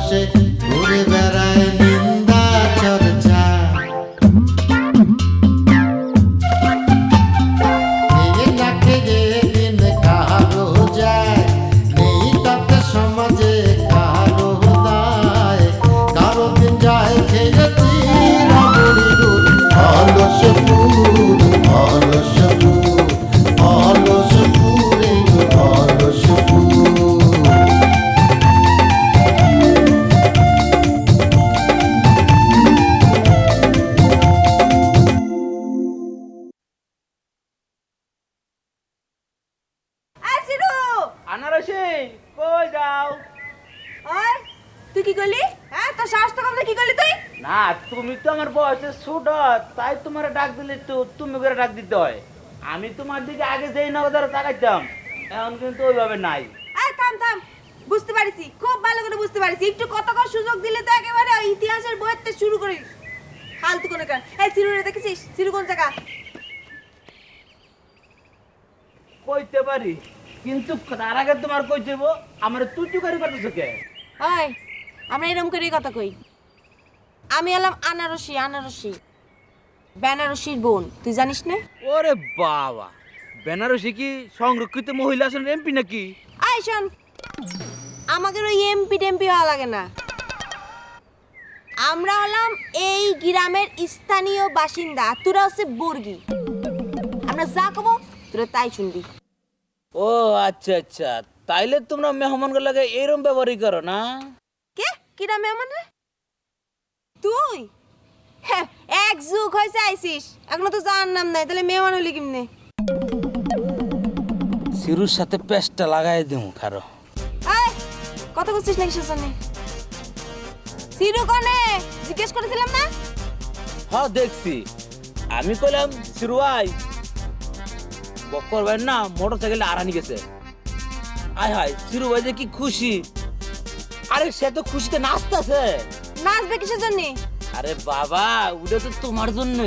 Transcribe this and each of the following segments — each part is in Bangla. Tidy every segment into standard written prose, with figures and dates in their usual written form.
বসে ঘুরে বেড়ায় নিন্দা চর্চা। খেয়ে না খেয়ে দিন কারো যায়, নেই তাতে সমাজে কারো দায়। কারো দিন যায় খেয়েছি রাবড়ি দুধ, অলস পুর অলস পুর অলস পুরে অলস পুর। আনারসি কই যাও? ওই তুই কি করলি? হ্যাঁ তোর সাহস তো কম না, কি করলি তুই? না তুমি তো আমার বয়সে ছোট, তাই তোমার ডাক দিলে তো তুমি করে ডাক দিতে হয়। আমি তোমার দিকে আগে যেই নজরে তাকাইতাম, এখন কিন্তু ওইভাবে নাই। এই থাম থাম, বুঝতে পারিছি, খুব ভালো করে বুঝতে পারিছি। একটু কত কত সুযোগ দিলে তো একেবারে ওই ইতিহাসের বইতে শুরু করিস ফালতু কোনো কারণ। এই সিরুরে দেখেছিস? সিরু কোন জায়গা? কইতে পারি, কিন্তু তার আগে তোমার কই দেবো আমার তুই চুকারি করতেছো কে? ওই আমরা এরকম করে কথা কই। আমি এলাম আনারসি, আনারসি বেনারসির বোন, তুই জানিস না? ওরে বাবা, বেনারসি কি সংরক্ষিত মহিলা আসন এমপি নাকি? আই শোন, আমাদের ওই এমপি টেমপি হওয়া লাগে না। আমরা হলাম এই গ্রামের স্থানীয় বাসিন্দা, তোরা হচ্ছে বর্গী। আমরা যা কব তোরা তাই শুনবি। ও আচ্ছা আচ্ছা, তাইলে তোমরা মেহমানকে লাগে এরম ব্যবহারই করো না? কে কিরা মেহমান রে? তুই হ্যাঁ, এক যুগ হয়েছে আইসিস, এখনো তো যাওয়ার নাম নাই, তাহলে মেহমান হলি কেমনে? সিরুর সাথে পেস্টটা লাগাই দেবো খারো। এই কথা বলছিস নাকি শাসনে? সিরু কোনে জিজ্ঞেস করেছিলাম না? হ্যাঁ দেখছি, আমি কইলাম সিরু আই, বক্কর ভাই না মোটর সাইকেলে আরানি গেছে। আয় হায়, সিরু ভাই যে কি খুশি! আরে সে তো খুশিতে নাচতেছে। নাচবে কিসের জন্য? আরে বাবা, ওটা তো তোমার জন্য।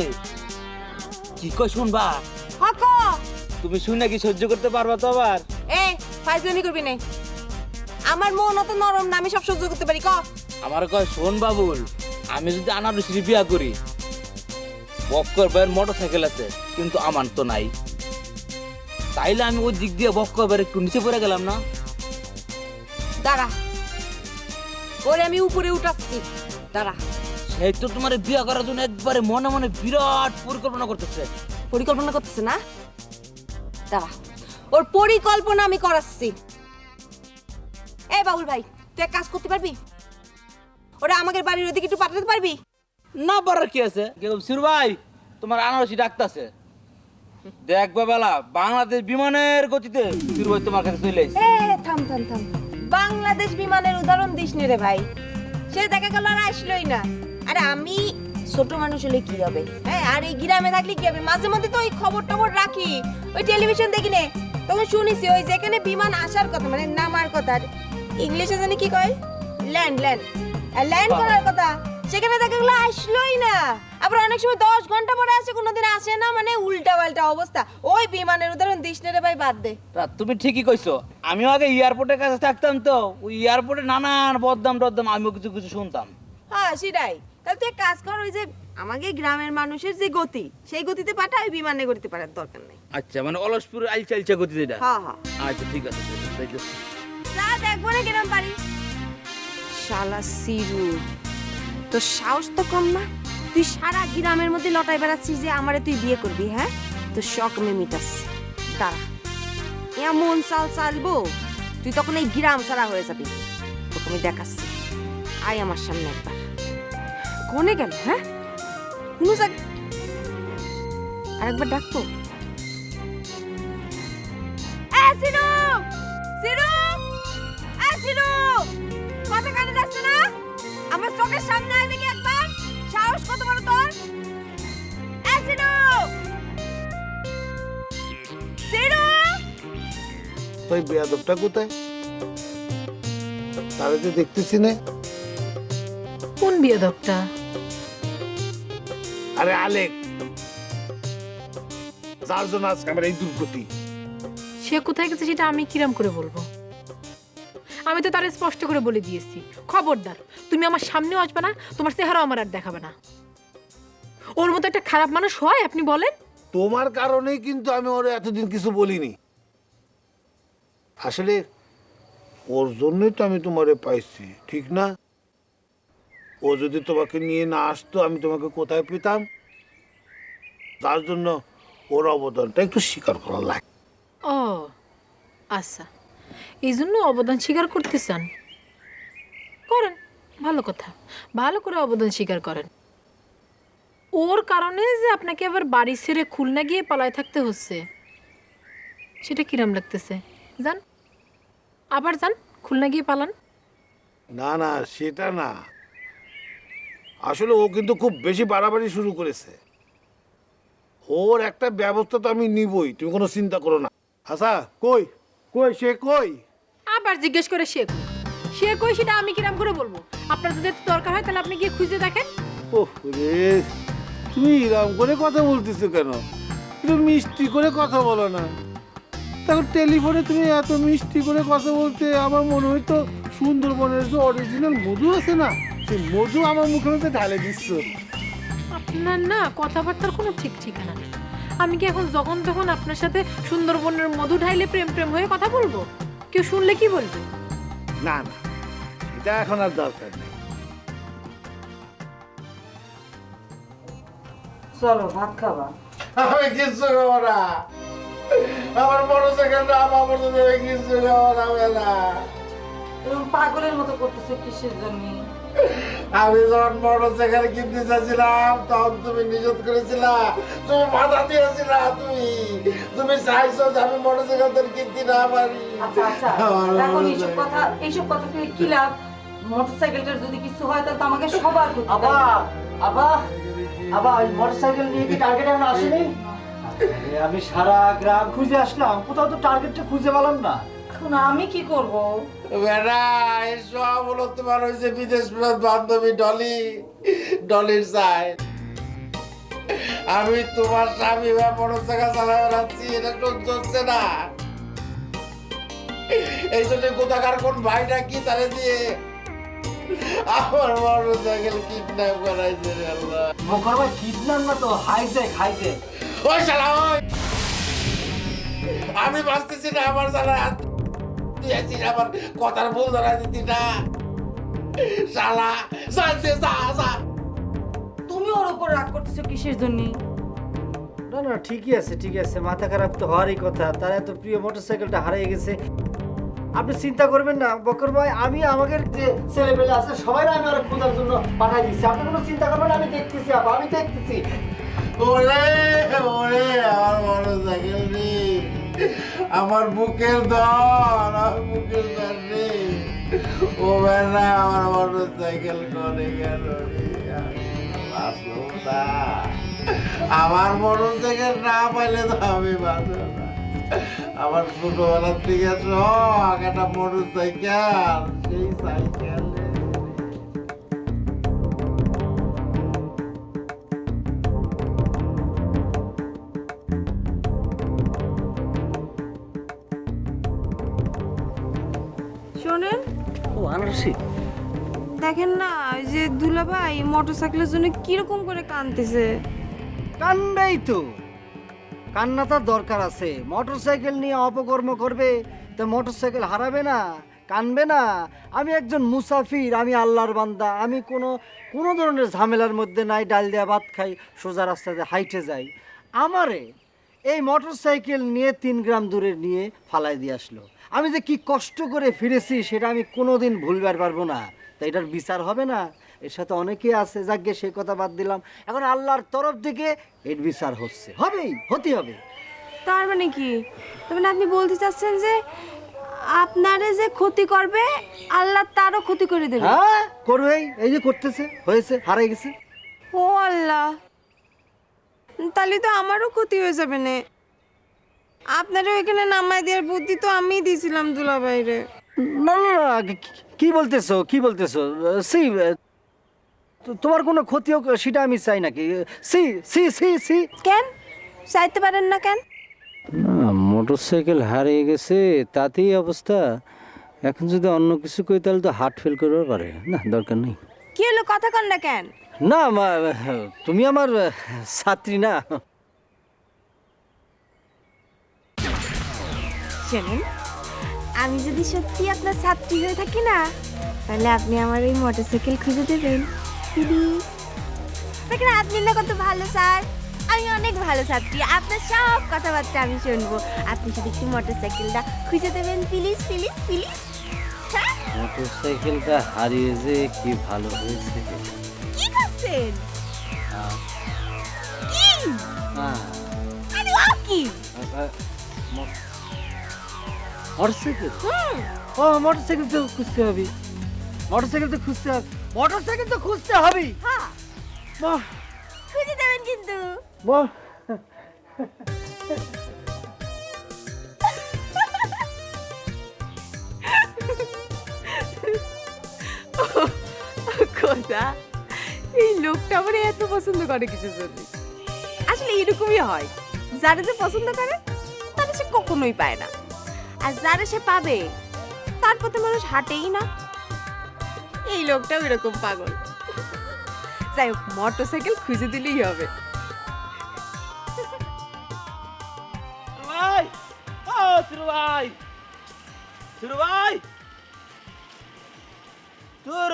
কি কই শুনবা? হক তুমি শুনে কি সহ্য করতে পারবা তো আবার? এই ফাইজলামি করবি না, আমার মন অত নরম না, আমি সব সহ্য করতে পারি। ক আমার কয় শোন বাবুল, আমি যদি আনারসির বিয়া করি, বক্কর ভাইয়ের মোটর সাইকেল আছে কিন্তু আমার তো নাই, তাইলে আমি ওই দিক দিয়ে বক্কর ভাইয়ের একটু নিচে পড়ে গেলাম না? দাঁড়া, ওরে আমি উপরে উঠাচ্ছি, দাঁড়া। সেই তো তোমার বিয়া করার জন্য একবারে মনে মনে বিরাট পরিকল্পনা করতেছে। পরিকল্পনা করতেছে না? দাঁড়া, ওর পরিকল্পনা আমি করাচ্ছি। এই বাবুল ভাই, তুই এক কাজ করতে পারবি? ওরা আমাদের বাড়ির ওদিকে একটু পাঠাতে পারবি? না পারার কি আছে? সিরু ভাই, তোমার আনারসি ডাকতেছে, দেখবে বেলা বাংলাদেশ বিমানের গতিতে সিরু ভাই তোমার কাছে চলে এসেছে। এ থাম থাম থাম, বাংলাদেশ বিমানের উদাহরণ দিস নে রে ভাই, সে দেখা গেল আর আসলোই না। আরে আমি ছোট মানুষ হলে কি হবে, হ্যাঁ, আর এই গ্রামে থাকলে কি হবে? মাঝে মধ্যে তো ওই খবর টবর রাখি, ওই টেলিভিশন দেখি নে, তখন শুনিছি ওই যেখানে বিমান আসার কথা, মানে নামার কথা, ইংলিশে জানি কি কয়, ল্যান্ড ল্যান্ড ল্যান্ড করার কথা, সেখানে দেখা গেলো আসলোই না। আবার অনেক সময় 10 ঘন্টা পরে আসে, কোনোদিন আসে না, মানে উল্টা পাল্টা অবস্থা। ওই বিমানের উদাহরণ দিস নে রে ভাই, বাদ দে। তুমি ঠিকই কইছো, আমিও আগে এয়ারপোর্টের কাছে থাকতাম তো, ওই এয়ারপোর্টে নানান বদনাম টদনাম আমিও কিছু কিছু শুনতাম। হ্যাঁ সেটাই, তাহলে তুই এক কাজ কর, ওই যে আমাকে গ্রামের মানুষের যে গতি, সেই গতিতে পাঠা, ওই বিমানে গতিতে পাঠার দরকার নেই। আচ্ছা, মানে অলসপুর আইলচা আইলচা গতি যেটা? হ্যাঁ হ্যাঁ, আচ্ছা ঠিক আছে, যা দেখবো না কিরম পারি। শালা সিরু, তোর সাহস তো কম না, তুই সারা গ্রামের মধ্যে লটাই বেড়াচ্ছিস যে আমারে তুই বিয়ে করবি, হ্যাঁ? তোর শখ মে মিটাচ্ছি, দাঁড়া, এমন চাল চালবো তুই তখন এই গ্রাম ছাড়া হয়ে যাবি, তোকে আমি দেখাচ্ছি। আয় আমার সামনে একবার। কোনে গেল? হ্যাঁ, কোনো জায়গা আরেকবার ডাকবো। সিরু, সিরু, সিরু, কথা কানে যাচ্ছে না? আমার চোখের সামনে আয় দেখি একবার, সাহস কত বড় তোর? সিরু, সিরু, ওই বেয়াদবটা কোথায়? তারে তো দেখতেছি না। কোন বিয়াদবটা? আরে আলেক, যার জন্য আজকে আমার এই দুর্গতি। সে কোথায় গেছে সেটা আমি কিরাম করে বলবো? আমি তো তারে স্পষ্ট করে বলে দিয়েছি, খবরদার তুমি আমার সামনেও আসবে না, তোমার চেহারাও আমার আর দেখাবে না। ওর মতো একটা খারাপ মানুষ হয় আপনি বলেন? তোমার কারণেই কিন্তু আমি ওর এতদিন কিছু বলিনি। আসলে ওর জন্যই তো আমি তোমারে পাইছি, ঠিক না? ও যদি তোমাকে নিয়ে না আসতো আমি তোমাকে কোথায় পেতাম? তার জন্য ওর অবদানটা একটু স্বীকার করা লাগে। ও আচ্ছা, এই জন্য অবদান স্বীকার করতে চান, করেন, ভালো কথা, ভালো করে অবদান স্বীকার করেন। ওর কারণে যে আপনাকে আবার বাড়ি ছেড়ে খুলনা গিয়ে পালায় থাকতে হচ্ছে, সেটা কিরাম লাগতেছে? যান, আবার যান, খুলনা গিয়ে পালান। না না, সেটা না, আসলে ও কিন্তু খুব বেশি বাড়াবাড়ি শুরু করেছে। ওর একটা ব্যবস্থা তো আমি নিবই, তুমি কোনো চিন্তা করো না। আচ্ছা, কই কই সে কই? আবার জিজ্ঞেস করে সে কই, সে কই সেটা আমি কিরাম করে বলবো? আপনার যদি একটু দরকার হয় তাহলে আপনি গিয়ে খুঁজে দেখেন। ওহ রে, তুমি এরকম করে কথা বলতেছো কেন? একটু মিষ্টি করে কথা বলো না। তখন টেলিফোনে তুমি এত মিষ্টি করে কথা বলতে আমার মনে হইতো সুন্দরবনের যে অরিজিনাল মধু আছে না, সেই মধু আমার মুখের মধ্যে ঢালে দিচ্ছ। আপনার না কথাবার্তার কোনো ঠিক ঠিকানা নেই। আমি কি এখন যখন তখন আপনার সাথে সুন্দরবনের মধু ঢাইলে প্রেম প্রেম হয়ে কথা বলবো? কেউ শুনলে কি বলবে? না না, এটা এখন আর দরকার নেই। চলো ভাত খাবা। আমি কিচ্ছু খাবো না, আমার মোটরসাইকেলটা আমার মতো দেবে, কিচ্ছু খাবো না বেলা। এরকম পাগলের মতো করতেছো কিসের জন্য? আমি যখন মোটরসাইকেল কিনতে চাইছিলাম তখন তুমি নিষেধ করেছিলা, তুমি বাধা দিয়েছিলা, তুমি চাইছো যে আমি মোটরসাইকেল তোর কিনতে না পারি। আচ্ছা আচ্ছা, এখন এইসব কথা কি লাভ? মোটরসাইকেলটার যদি কিছু হয় তাহলে তো আমাকে সবার করতে হবে। আবার ওই মোটরসাইকেল নিয়ে কি টার্গেট এখন আসেনি? আমি সারা গ্রাম খুঁজে আসলাম, কোথাও তো টার্গেটটা খুঁজে পেলাম না। এখন আমি কি করব? বেটা, এসব হলো তোমার ওই যে বিদেশ ফেরত বান্ধবী ডলির চাই। আমি তোমার স্বামী বা মোটরসাইকেল চালাবে রাখছি, এটা সহ্য হচ্ছে না। এই জন্য কোথাকার কোন ভাইটা কি তারে দিয়ে আমার মোটরসাইকেল কিডন্যাপ করাইছে রে আল্লাহ। মোখর ভাই কিডন্যাপ না তো, হাইজ্যাক। ওই শালা ওই, আমি বাঁচতেছি না, আমার শালা তুই আছিস, আমার কথার ভুল ধরা দিতি না শালা। তুমি ওর উপর রাগ করতেছো কিসের জন্য? না ঠিকই আছে, মাথা খারাপ তো হওয়ারই কথা। তার এত প্রিয় মোটরসাইকেলটা হারিয়ে গেছে। আপনি চিন্তা করবেন না বকর ভাই, আমি আমাদের যে ছেলেপেলে আছে সবাই আমি আর খোঁজার জন্য পাঠাই দিচ্ছি। আপনি কোনো চিন্তা করবেন না, আমি দেখতেছি। ওরে ওরে, আমার মোটরসাইকেল রে, আমার বুকের ধন, রে। ও বেলা আমার মোটরসাইকেল করে গেল রে, বাঁচলো না। আমার মোটরসাইকেল না পাইলে তো আমি বাঁচবো না। আমার ছোটবেলার থেকে শখ একটা মোটরসাইকেল, সেই সাইকেল। শোনেন, ও আনারসি, দেখেন না ওই যে দুলাভাই মোটরসাইকেলের জন্য কিরকম করে কাঁদতেছে। কান্নাই তো, কান্না তার দরকার আছে। মোটরসাইকেল নিয়ে অপকর্ম করবে তো মোটরসাইকেল হারাবে না, কানবে না। আমি একজন মুসাফির, আমি আল্লাহর বান্দা, আমি কোনো ধরনের ঝামেলার মধ্যে নাই। ডাল দেওয়া ভাত খাই, সোজা রাস্তাতে হাইটে যাই। আমারে এই মোটরসাইকেল নিয়ে 3 গ্রাম দূরে নিয়ে ফালাই দিয়ে আসলো। আমি যে কি কষ্ট করে ফিরেছি সেটা আমি কোনোদিন ভুলবার পারবো না। তাই এটার বিচার হবে না? এর সাথে অনেকেই আছে, যাকে সেই কথা বাদ দিলাম। এখন আল্লাহর তরফ থেকে এর বিচার হতে হবে। তার মানে কি? তার মানে আপনি বলতে চাচ্ছেন যে আপনারে যে ক্ষতি করবে আল্লাহ তারও ক্ষতি করে দেবে? হ্যাঁ করবেই, এই যে করতেছে, হয়েছে, হারাই গেছে। ও আল্লাহ, তাহলে তো আমারও ক্ষতি হয়ে যাবে না। আপনারও এখানে নামাই দেওয়ার বুদ্ধি তো আমিই দিয়েছিলাম দুলাভাইরে। না, কি বলতেছো? সি, তোমার কোনো ক্ষতি হোক সেটা আমি চাই নাকি? সি কেন চাইতে পারেন না কেন? না, মোটরসাইকেল হারিয়ে গেছে তাতেই অবস্থা। এখন যদি অন্য কিছু কই তাহলে তো হার্ট ফেল করতে পারে, না দরকার নেই। কি হলো, কথা কন না কেন? না তুমি আমার ছাত্রী না। শুনুন, আমি যদি সত্যি আপনার ছাত্রী হয়ে থাকি না, তাহলে আপনি আমার এই মোটরসাইকেল খুঁজে দেবেন প্লিজ। দেখেন আপনি না কত ভালো স্যার, আমি অনেক ভালো ছাত্রী, আপনার সব কথাবার্তা আমি শুনবো। আপনি শুধু একটু মোটরসাইকেলটা খুঁজে দেবেন প্লিজ প্লিজ প্লিজ। হ্যাঁ, মোটরসাইকেলটা হারিয়ে যে কি ভালো হয়েছে। কি করছেন? কি? হ্যাঁ, আরে ও কি? মোটরসাইকেল? ও মোটরসাইকেল তো খুঁজতে হবে, মোটরসাইকেল তো খুঁজতে হবে, মোটরসাইকেল তো খুঁজতে হবে। হ্যাঁ, বাহ খুঁজে দেবেন কিন্তু। বাহ, কথা, এই লোকটা আমার এত পছন্দ করে কিছু জন্য। আসলে এরকমই হয়, যারা যে পছন্দ করে তারা সে কখনোই পায় না, আর যারা সে পাবে তার প্রতি মানুষ হাঁটেই না। এই লোকটাও এরকম পাগল। যাই হোক, মোটরসাইকেল খুঁজে দিলেই হবে। ভাই, ও সিরু ভাই, সিরু ভাই, তোর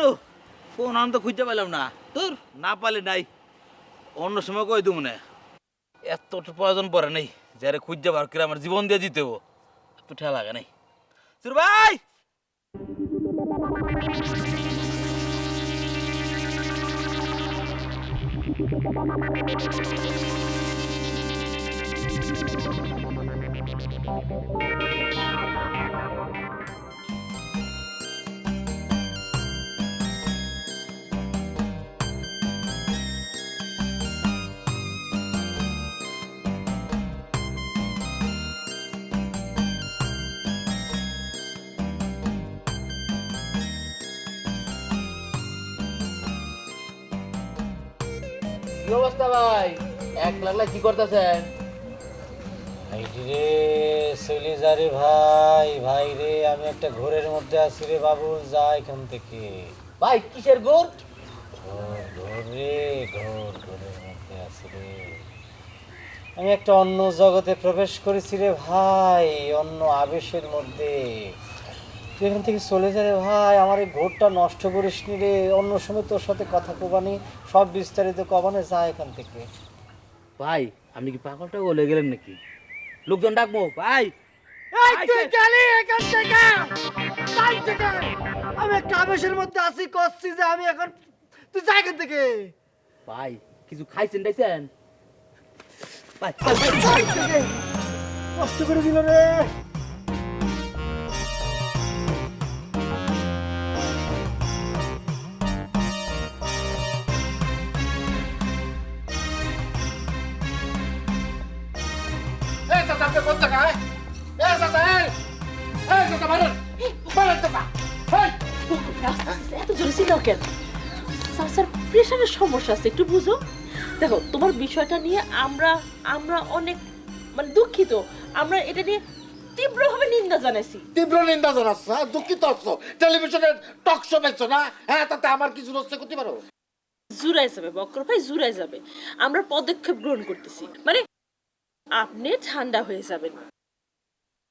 ফোন আমি তো খুঁজতে পেলাম না। তোর না পালে নাই, অন্য সময় কই দেবো না। এত প্রয়োজন পড়ে নেই, যারে খুঁজতে পার করে আমার জীবন দিয়ে দিতে হবো, এত ঠেলা লাগে নাই। সিরু ভাই, কি অবস্থা ভাই? এক লাগলা কি করতেছেন? রে চলে যা রে ভাই, ভাই রে আমি একটা ঘোরের মধ্যে আছি রে বাবু, যা এখান থেকে। ভাই কিসের গোর? ঘোর রে, ঘোরের মধ্যে আছি রে। আমি একটা অন্য জগতে প্রবেশ করেছি রে ভাই, অন্য আবেশের মধ্যে। তুই এখান থেকে চলে যা রে ভাই, আমার এই ঘোরটা নষ্ট করিস নি রে। অন্য সময় তোর সাথে কথা কবানি, সব বিস্তারিত কবানে, যা এখান থেকে। ভাই আপনি কি পাগলটা বলে গেলেন নাকি? লোকজন ডাকবো ভাই। আমি একটা আবেশের মধ্যে আছি, করছি যে আমি এখন, তুই যা এখান থেকে। ভাই কিছু খাইছেন টাইছেন? ভাই কষ্ট করে দিল রে। এত জোরে চিল্লাও কেন? স্যার প্রেশারের সমস্যা আছে, একটু বুঝো। দেখো তোমার বিষয়টা নিয়ে আমরা আমরা অনেক মানে দুঃখিত। আমরা এটা নিয়ে তীব্রভাবে নিন্দা জানাইছি। তীব্র নিন্দা জানাচ্ছ, হ্যাঁ? দুঃখিত হচ্ছ, টেলিভিশনে টক শো পেয়েছ না, হ্যাঁ? তাতে আমার কিছু নষ্ট করতে পারো? জুড়াই যাবে বক্কর ভাই, জুড়াই যাবে। আমরা পদক্ষেপ গ্রহণ করতেছি, মানে আপনি ঠান্ডা হয়ে যাবেন।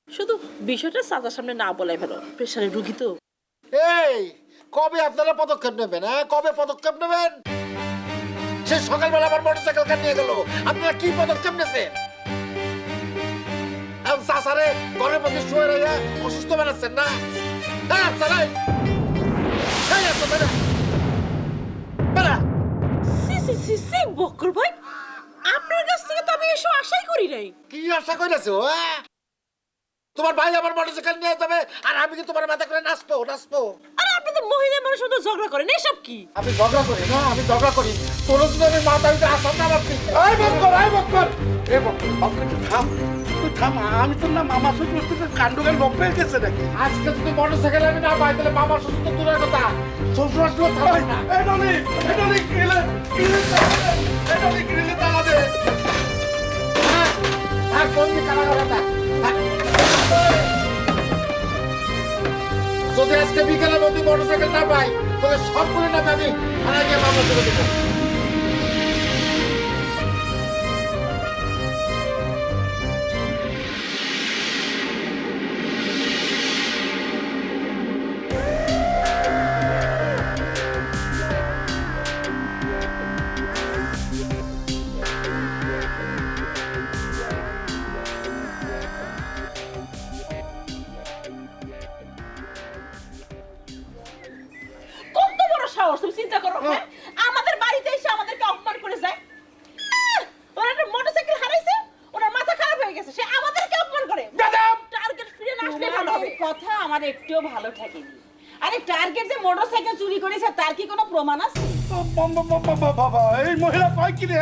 শুধু বিষয়টা চাচার সামনে না বলাই ভালো, প্রেশারের রুগী তো। এই কবে আপনারা পদক্ষেপ নেবেন, হ্যাঁ? কবে পদক্ষেপ নেবেন? সে সকালবেলা আমার মোটরসাইকেল কার নিয়ে গেল, আপনারা কি পদক্ষেপ নেছেন? চাষারে ঘরের মধ্যে শুয়ে রয়ে অসুস্থ বানাচ্ছেন না, হ্যাঁ? চালাই বক্কর ভাই, আপনার কাছ থেকে তো আমি এসব আশাই করি নাই। কি আশা করেছো, হ্যাঁ? তোমার ভাই আমার মোটরসাইকেল নিয়ে যাবে আর আমি কি তোমার মাথা করে নাচবো? আরে আপনি তো মহিলা মানুষের মতো ঝগড়া করেন, এসব কি? আমি ঝগড়া করি না, আমি ঝগড়া করি তোর জন্য আমি মাথা ভিতরে আসাম না মারছি। এই বক্কর, তুই থাম, আমি তোর না মামা শ্বশুর থেকে কাণ্ডজ্ঞান লোক পেয়ে গেছে নাকি? আজকে যদি মোটরসাইকেল আমি না পাই তাহলে মামা শ্বশুর তো দূরের কথা, শ্বশুর আসলে থামবে না। গ্রিলে তালা দে। কোন দিকে কালা কথা মোটরসাইকেল না পাই তোকে সবগুলো না আমি থানায় গিয়ে মামলা করে দেবো। কত বড় সাহস তুমি চিন্তা করো, হ্যাঁ? আমাদের বাড়িতে এসে আমাদেরকে অপমান করে যায়। ওর একটা মোটরসাইকেল হারাইছে, ওনার মাথা খারাপ হয়ে গেছে, সে আমাদেরকে অপমান করে। টার্গেট ফিরে না আসলে ভালো হবে। কথা আমার একটুও ভালো ঠেকেনি। আরে টার্গেট যে মোটরসাইকেল চুরি করেছে তার কি কোনো প্রমাণ আছে? বাবা এই মহিলা কয় কি রে?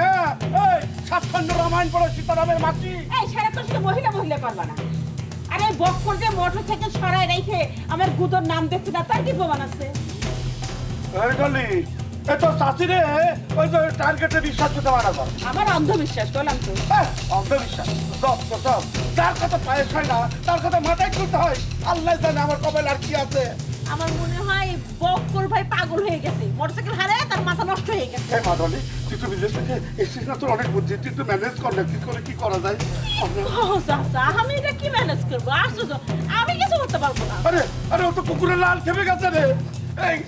এই সাতখণ্ড রামায়ণ পড়ে সীতারামের মাসি। এই সারাক্ষণ শুধু মহিলা মহিলা পারবা না। আরে বক্কর যে মোটরসাইকেল সরায় রেখে আমার গুদর নাম দেখছে না তার কি প্রমাণ আছে? এই গলি এ তো চাচি রে, ওই যে টার্গেটে বিশ্বাস করতে পারা কর। আমার অন্ধবিশ্বাস বললাম তো। অন্ধবিশ্বাস সব যার কথা পায়ে হয় না তার কথা মাথায় তুলতে হয়। আল্লাহ জানে আমার কপাল আর কি আছে। আমার মনে হয় বক্কর ভাই পাগল হয়ে গেছে, মোটরসাইকেল হারায় তার মাথা নষ্ট হয়ে গেছে। এই মাদলি তুই তো বিদেশ থেকে এসেছিস না, তোর অনেক বুদ্ধি, তুই তো ম্যানেজ কর না, কি করে কি করা যায়। ও চাচা, আমি এটা কি ম্যানেজ করবো? আশ্চর্য, আমি কিছু করতে পারবো না। আরে আরে ও তো কুকুরের লাল খেপে গেছে রে। এই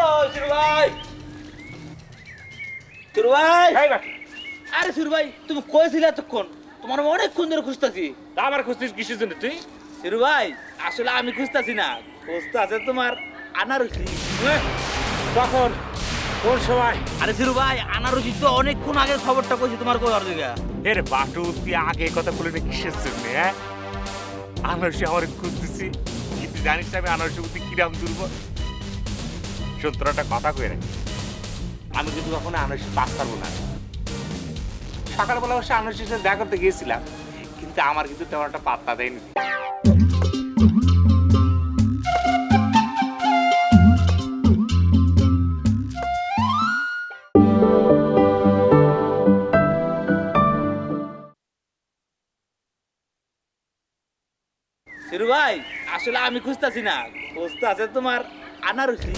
ও সুর ভাই, সুর ভাই। এই বাকি আরে সুর ভাই, তুমি কইছিলে এতক্ষণ, তোমার আমি অনেকক্ষণ ধরে খুঁজতাছি। আমার খুঁজছিস কিসের জন্য তুই? সুর ভাই, আসলে আমি খুঁজতাছি না, খুঁজতাছে তোমার আনারসি। কখন? কোন সময়? আরে সুর ভাই, আনারসি তো অনেকক্ষণ আগের খবরটা কইছি তোমার কইবার দিকে। এর বাটু তুই আগে কথা বলে না কিসের জন্য? হ্যাঁ, আনারসি আমার খুঁজতেছি, কিন্তু জানিস না আমি আনারসি প্রতি কিরাম দুর্বল। শোন, তোর একটা কথা কয়ে রাখি, আমি কিন্তু কখনো আনারসি পাস পারবো না। সকালবেলা অবশ্য আনারসির সাথে দেখা করতে গিয়েছিলাম, কিন্তু আমার কিন্তু তেমন একটা পাত্তা দেয়নি। সুর ভাই, আসলে আমি খুঁজতাছি না, খুঁজতাছে তোমার আনারসি।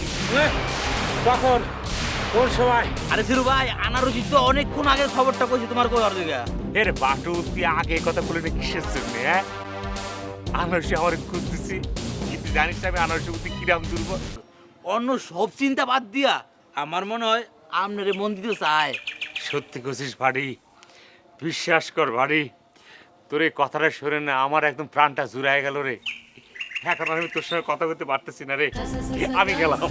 কখন? কোন সময়? আরে সুর ভাই, আনারসি তো অনেকক্ষণ আগের খবরটা কইছি তোমার কইবার দিকে। এর বাটু তুই আগে কথা বলে না কিসের জন্য? হ্যাঁ, আনারসি আমার খুঁজতেছি, কিন্তু জানিস না আমি আনারসি প্রতি কিরাম দুর্বল। অন্য সব চিন্তা বাদ দিয়া আমার মনে হয় আপনারে মন দিতে চায়। সত্যি করছিস ভারী, বিশ্বাস কর ভারী, তোর এই কথাটা শুনে না আমার একদম প্রাণটা জুড়ায় গেল রে। এখন আমি তোর সঙ্গে কথা বলতে পারতেছি না রে, আমি গেলাম।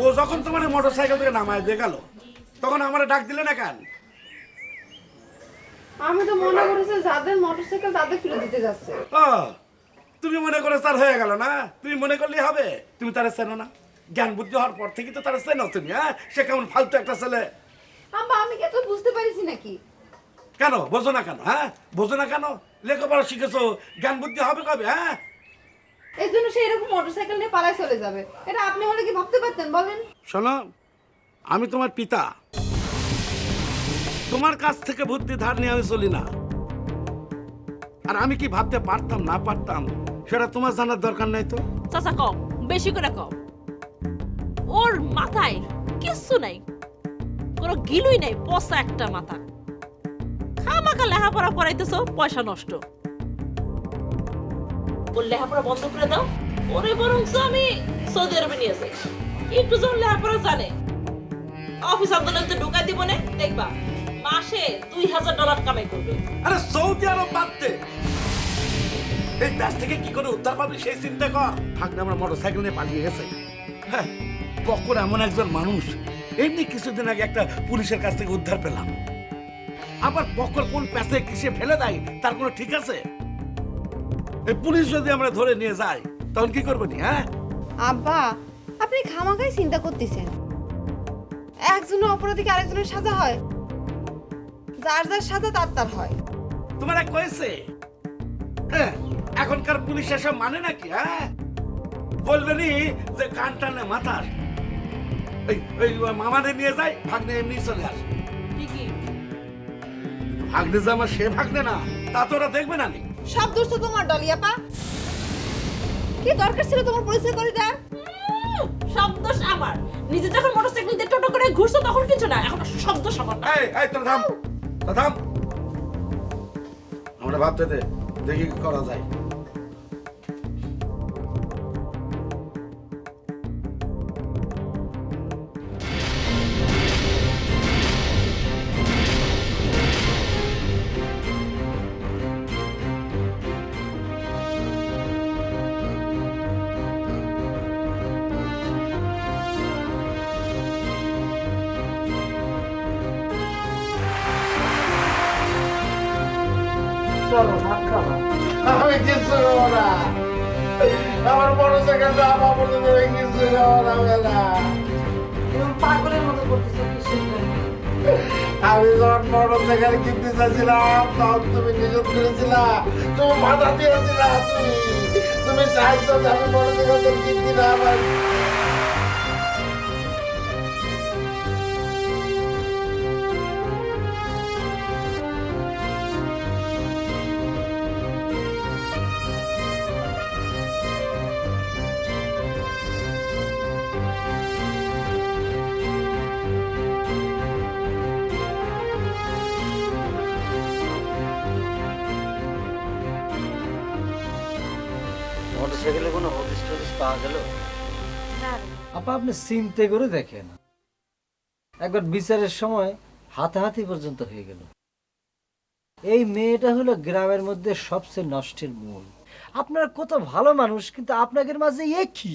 ও যখন তোমার মোটরসাইকেল থেকে নামায় দিয়ে গেল তখন আমার ডাক দিলে না কেন? আমি তো মনে করেছি যাদের মোটরসাইকেল তাদের ফিরে দিতে যাচ্ছে। ও তুমি মনে করে তার হয়ে গেল না? তুমি মনে করলেই হবে? তুমি তারা চেনো না? জ্ঞান বুদ্ধি হওয়ার পর থেকে তো তারা চেনো তুমি। হ্যাঁ, সে কেমন ফালতু একটা ছেলে। আম্মা আমি কি তো বুঝতে পারিছি নাকি? কেন বোঝো না কেন? হ্যাঁ, বোঝো না কেন? লেখাপড়া শিখেছো, জ্ঞান বুদ্ধি হবে কবে? হ্যাঁ, এই জন্য সে এরকম মোটরসাইকেল নিয়ে পালায় চলে যাবে, এটা আপনি হলে কি ভাবতে পারতেন বলেন? শোনো, আমি তোমার পিতা, তোমার কাছ থেকে বুদ্ধি ধার নিয়ে আমি চলি না। আর আমি কি ভাবতে পারতাম না পারতাম সেটা তোমার জানার দরকার নাই তো। চাচা কম, বেশি করে কম। ওর মাথায় কিচ্ছু নাই, কোনো গিলুই নাই, পচা একটা মাথা। খামাখা লেখাপড়া করাইতেছো, পয়সা নষ্ট। ওর লেখাপড়া বন্ধ করে দাও, ওরে বরং আমি সৌদি আরবে নিয়ে যাই। একটু যখন লেখাপড়া জানে, অফিস আন্দোলনতে ঢুকাই দিব না, দেখবা মাসে $2000 কামাই করবে। আরে সৌদি আরব বাদ দে, এই দেশ থেকে কি করে উদ্ধার পাবি সেই চিন্তা কর। ভাগ্নে আমার মোটরসাইকেল নিয়ে পালিয়ে গেছে। হ্যাঁ, বকর এমন একজন মানুষ, এমনি কিছুদিন আগে একটা পুলিশের কাছ থেকে উদ্ধার পেলাম। আবার বকর কোন প্যাসে কিসে ফেলে দেয় তার কোনো ঠিক আছে? এই পুলিশ যদি আমরা ধরে নিয়ে যায় তখন কি করবো নি? হ্যাঁ আব্বা, আপনি খামাখাই চিন্তা করতেছেন। একজনের অপরাধীকে আরেকজনের সাজা হয়, যার যার সাজা তার তার হয়। তোমার এক কয়েছে? হ্যাঁ, এখনকার পুলিশ এসব মানে নাকি? হ্যাঁ, বলবেনি যে কান টানে মাথার। এই মামাদের নিয়ে যাই, ভাগ্নে এমনি চলে আসবে। ভাগ্নে যে আমার সে ভাগ্নে না, তা তো ওরা দেখবে না নি। সব দোষ তো তোমার ডলিয়াপা। কি দরকার ছিল তোমার পরিচয় করে দেওয়ার? সব দোষ আমার। নিজে যখন মোটরসাইকেল দিয়ে টোটো করে ঘুরছো তখন কিছু না, এখন সব দোষ আমার। এই তোর থাম, থাম। আমরা ভাবতে দে, দেখি কি করা যায়। চলো ভাত খাবা। আমি কিছু নেবো না, আমার মোটরসাইকেলটা আমার পর্যন্ত কিছু নেবো না। তুমি পাগলের মতো করতেছো কিসের জন্য? আমি যখন মোটরসাইকেল কিনতে চাইছিলাম তখন তুমি নিষেধ করেছিলা, তুমি বাধা দিয়েছিলা। তুমি চাইছো যে আমি মোটরসাইকেল কিনতে না পারি। মোটরসাইকেলে কোনো হদিস টদিস পাওয়া গেল? আপা আপনি চিন্তা করে দেখেন, একবার বিচারের সময় হাতাহাতি পর্যন্ত হয়ে গেল। এই মেয়েটা হলো গ্রামের মধ্যে সবচেয়ে নষ্টের মূল। আপনার কত ভালো মানুষ, কিন্তু আপনাদের মাঝে এ কি?